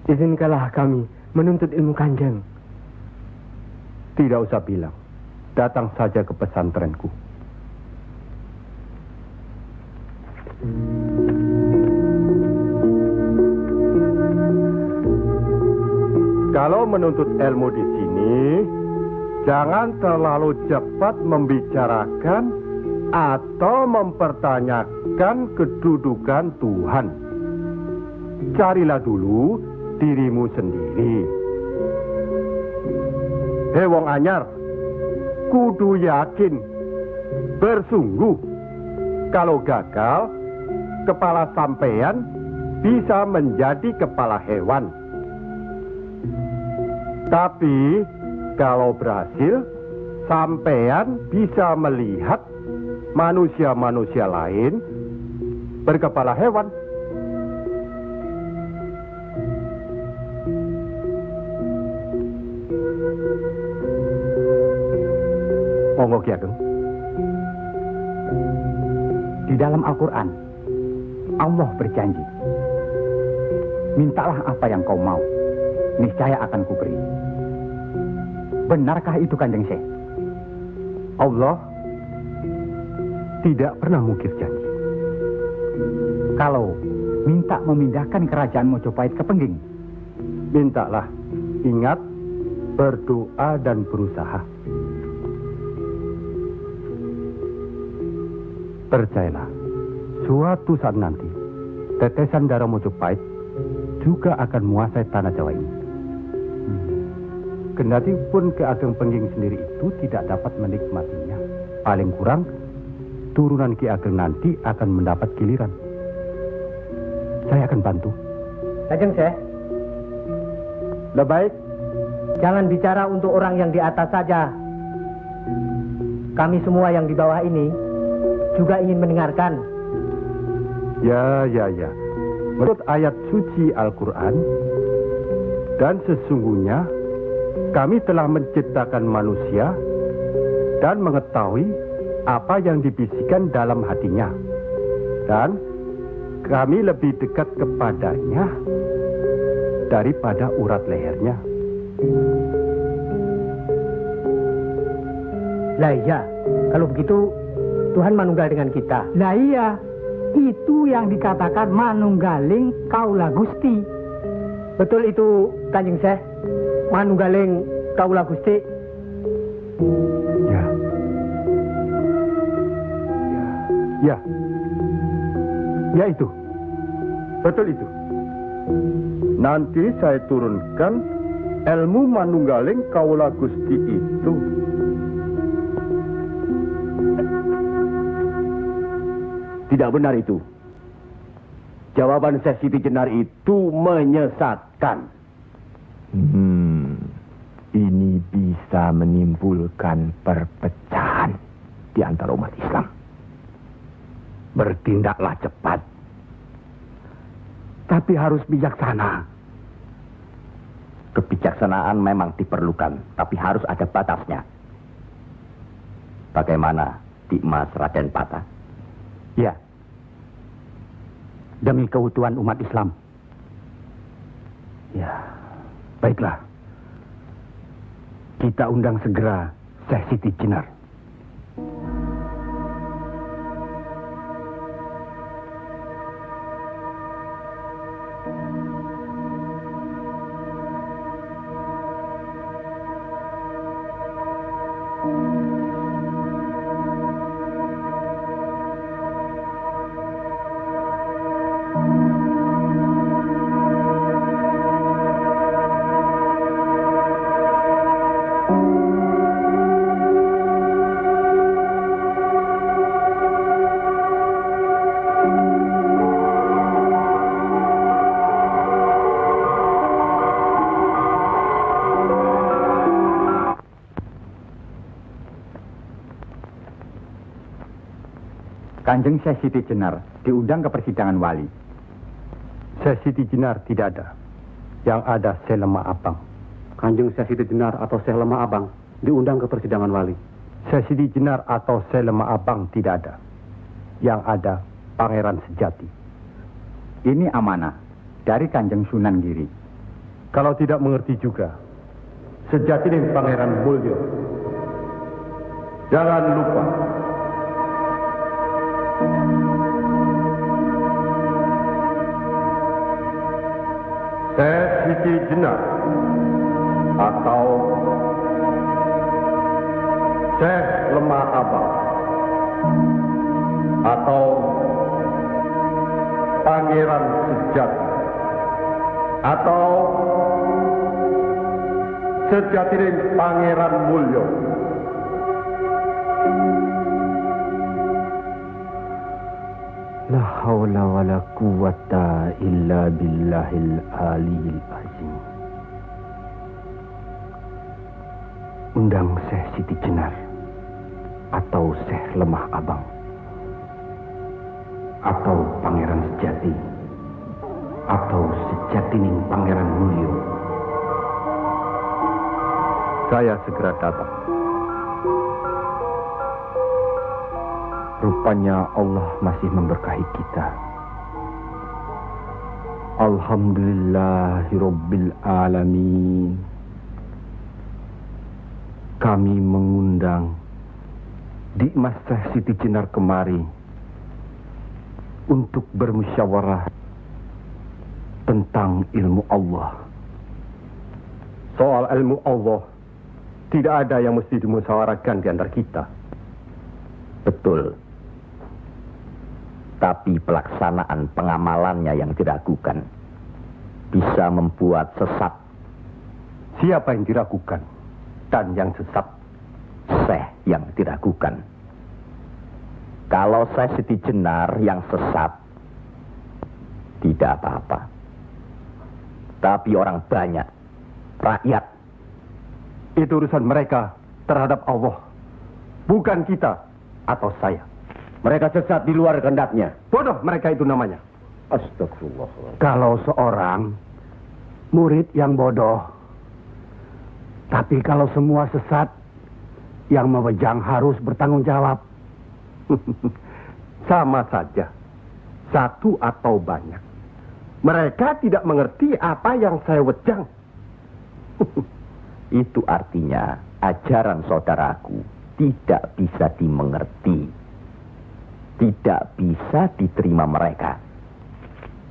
izinkanlah kami menuntut ilmu Kanjeng. Tidak usah bilang. Datang saja ke pesantrenku. Kalau menuntut ilmu di sini, jangan terlalu cepat membicarakan atau mempertanyakan kedudukan Tuhan. Carilah dulu dirimu sendiri. Hei wong anyar, kudu yakin, bersungguh. Kalau gagal, kepala sampean bisa menjadi kepala hewan. Tapi kalau berhasil, sampean bisa melihat manusia-manusia lain berkepala hewan. Monggo Ki Ageng. Di dalam Al-Quran, Allah berjanji, mintalah apa yang kau mau, niscaya akan kuberi. Benarkah itu Kanjeng Syekh? Allah tidak pernah mungkir janji. Kalau minta memindahkan kerajaan Mojopahit ke Pengging, mintalah. Ingat, berdoa dan berusaha. Percayalah, suatu saat nanti, tetesan darah Mojopahit juga akan menguasai tanah Jawa ini. Kendati pun Ki Ageng Pengging sendiri itu tidak dapat menikmatinya. Paling kurang, turunan Ki Ageng nanti akan mendapat giliran. Saya akan bantu. Kanjeng Syekh, lebih baik jangan bicara untuk orang yang di atas saja. Kami semua yang di bawah ini juga ingin mendengarkan. Ya. Menurut ayat suci Al-Quran, dan sesungguhnya kami telah menciptakan manusia dan mengetahui apa yang dibisikkan dalam hatinya. Dan kami lebih dekat kepadanya daripada urat lehernya. Lah iya, kalau begitu Tuhan manunggal dengan kita. Lah iya, itu yang dikatakan manunggaling kaula Gusti. Betul itu Kanjeng Syekh, manunggaling kaula Gusti. Ya itu. Betul itu. Nanti saya turunkan ilmu manunggaling kaula Gusti itu. Tidak benar itu. Jawaban Syekh Siti Jenar itu menyesatkan. Ini bisa menimbulkan perpecahan di antara umat Islam. Bertindaklah cepat. Tapi harus bijaksana. Kebijaksanaan memang diperlukan, tapi harus ada batasnya. Bagaimana Dimas Raden Patah? Ya. Demi keutuhan umat Islam. Ya, baiklah. Kita undang segera Syekh Siti Jenar. Kanjeng Syekh Siti Jenar diundang ke persidangan wali. Syekh Siti Jenar tidak ada. Yang ada Syekh Lemah Abang. Kanjeng Syekh Siti Jenar atau Syekh Lemah Abang diundang ke persidangan wali. Syekh Siti Jenar atau Syekh Lemah Abang tidak ada. Yang ada Pangeran Sejati. Ini amanah dari Kanjeng Sunan Giri. Kalau tidak mengerti juga, Sejati dan Pangeran Mulyo. Jangan lupa. Syekh Siti Jenar atau Syekh Lemah Abang atau Pangeran Sejati atau Sejati dan Pangeran Mulyo. La haula wa la quwata illa billahil aliyil azim. Undang Syekh Siti Jenar atau Syekh Lemah Abang atau Pangeran Sejati atau Sejatining Pangeran Mulyo. Saya segera datang. Rupanya Allah masih memberkahi kita. Alhamdulillah. Alhamdulillahirabbil alamin. Kami mengundang Dimas Syekh Siti Jenar kemari untuk bermusyawarah tentang ilmu Allah. Soal ilmu Allah, tidak ada yang mesti dimusyawarahkan di antara kita. Betul. Tapi pelaksanaan pengamalannya yang diragukan bisa membuat sesat. Siapa yang diragukan dan yang sesat? Syekh yang diragukan. Kalau Syekh Siti Jenar yang sesat, tidak apa-apa. Tapi orang banyak, rakyat, itu urusan mereka terhadap Allah, bukan kita atau saya. Mereka sesat di luar kehendaknya. Bodoh mereka itu namanya. Astagfirullah. Kalau seorang murid yang bodoh, tapi kalau semua sesat, yang memegang harus bertanggung jawab. Sama saja, satu atau banyak. Mereka tidak mengerti apa yang saya wejang. Itu artinya ajaran saudaraku tidak bisa dimengerti, tidak bisa diterima mereka.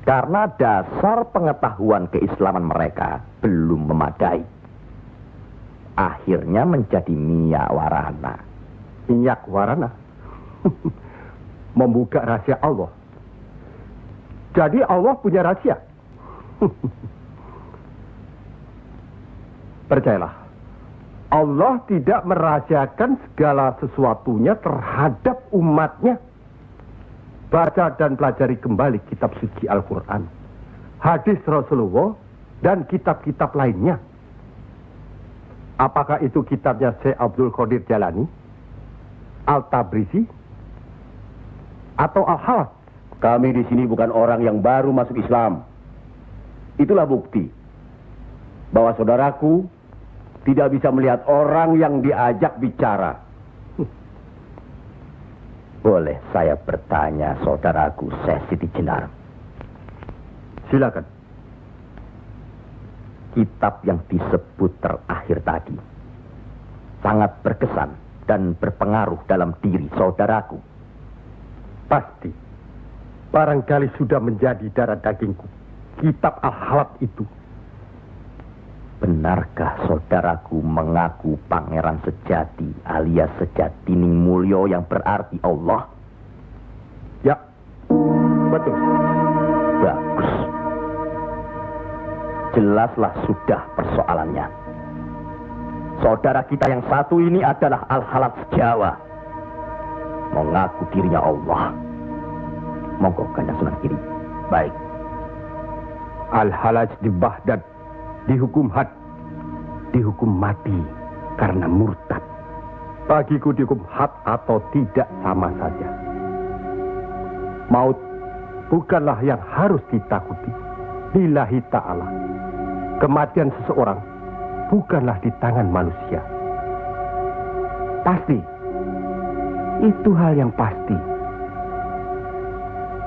Karena dasar pengetahuan keislaman mereka belum memadai. Akhirnya menjadi miyak warana. Minyak warana? Membuka rahasia Allah. Jadi Allah punya rahasia. Percayalah, Allah tidak merahasiakan segala sesuatunya terhadap umatnya. Baca dan pelajari kembali kitab suci Al-Quran, hadis Rasulullah, dan kitab-kitab lainnya. Apakah itu kitabnya Syekh Abdul Qadir Jalani, Al-Tabrizi, atau Al-Hawas? Kami di sini bukan orang yang baru masuk Islam. Itulah bukti bahwa saudaraku tidak bisa melihat orang yang diajak bicara. Boleh saya bertanya saudaraku Syekh Siti Jenar? Silakan. Kitab yang disebut terakhir tadi sangat berkesan dan berpengaruh dalam diri saudaraku. Pasti. Barangkali sudah menjadi darah dagingku. Kitab Al-Halab itu. Benarkah saudaraku mengaku pangeran sejati alias Sejatining Mulyo yang berarti Allah? Ya, betul. Bagus. Jelaslah sudah persoalannya. Saudara kita yang satu ini adalah Al-Halab Jawa. Mengaku dirinya Allah. Monggo Kanjeng Sunan Giri. Baik. Al-Halaj di Baghdad dihukum had, dihukum mati karena murtad. Bagiku dihukum had atau tidak sama saja. Maut bukanlah yang harus ditakuti. Lillahi ta'ala. Kematian seseorang bukanlah di tangan manusia. Pasti. Itu hal yang pasti.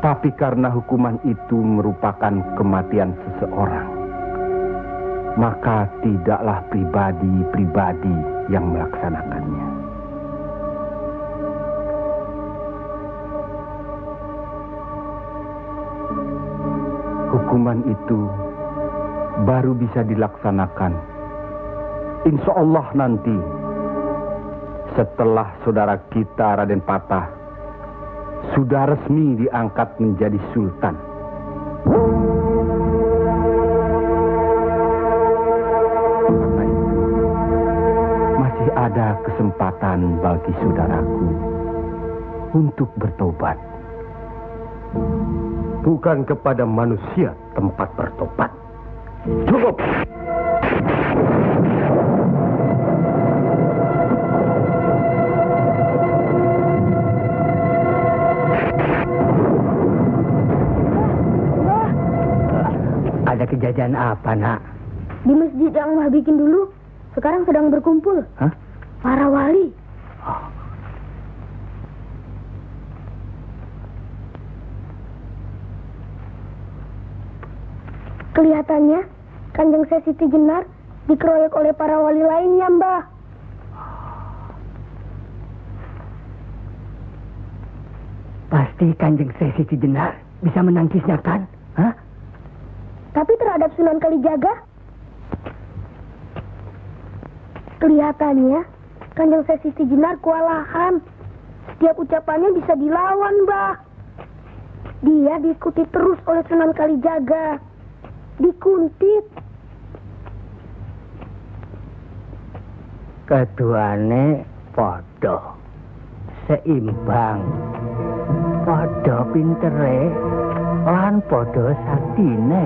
Tapi karena hukuman itu merupakan kematian seseorang, maka tidaklah pribadi-pribadi yang melaksanakannya. Hukuman itu baru bisa dilaksanakan, insya Allah nanti, setelah saudara kita Raden Patah sudah resmi diangkat menjadi sultan. Karena itu, masih ada kesempatan bagi saudaraku untuk bertobat. Bukan kepada manusia tempat bertobat. Cukup! Ada kejadian apa, Nak? Di masjid yang Mbah bikin dulu, sekarang sedang berkumpul. Hah? Para wali. Kelihatannya Kanjeng Syekh Siti Jenar dikeroyok oleh para wali lainnya, Mbah. Pasti Kanjeng Syekh Siti Jenar bisa menangkisnya, kan? Hah? Tapi terhadap Sunan Kalijaga, kelihatannya Kanjeng Syekh Siti Jenar kewalahan. Setiap ucapannya bisa dilawan, Mbah. Dia diikuti terus oleh Sunan Kalijaga. Dikuntit. Keduane podo seimbang, podo pintere lan podo saktine.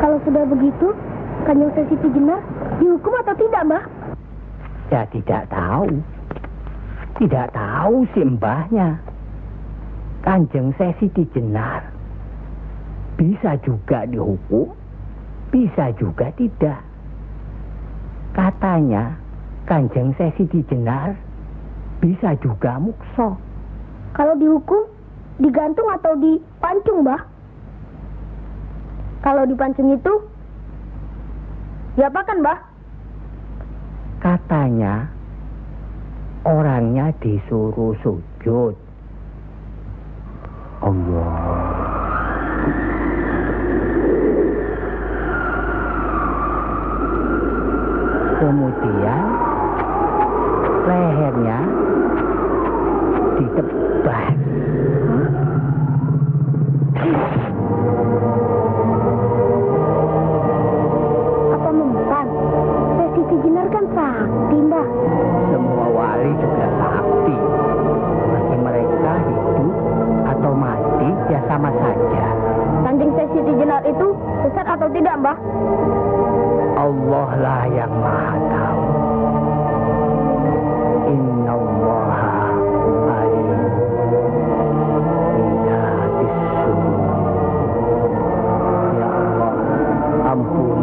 Kalau sudah begitu, Kanjeng Siti Jenar dihukum atau tidak, Mbah? Ya tidak tahu. Tidak tahu si mbahnya. Kanjeng Siti Jenar bisa juga dihukum, bisa juga tidak. Katanya Kanjeng Siti Jenar bisa juga mukso. Kalau dihukum, digantung atau dipancung, Mbah? Kalau dipancung itu, diapakan, Mbah? Katanya orangnya disuruh sujud. Allah. Kemudian lehernya ditebas. Apa mempan? Siti Jenar kan sakti, Mbah. Semua wali juga sakti. Bagi mereka hidup atau mati ya sama saja. Kanjeng Siti Jenar itu sesat atau tidak, Mbah? Allah lah yang maha tahu. Inna allaha alim bidatis sudur. Ya Allah, ampun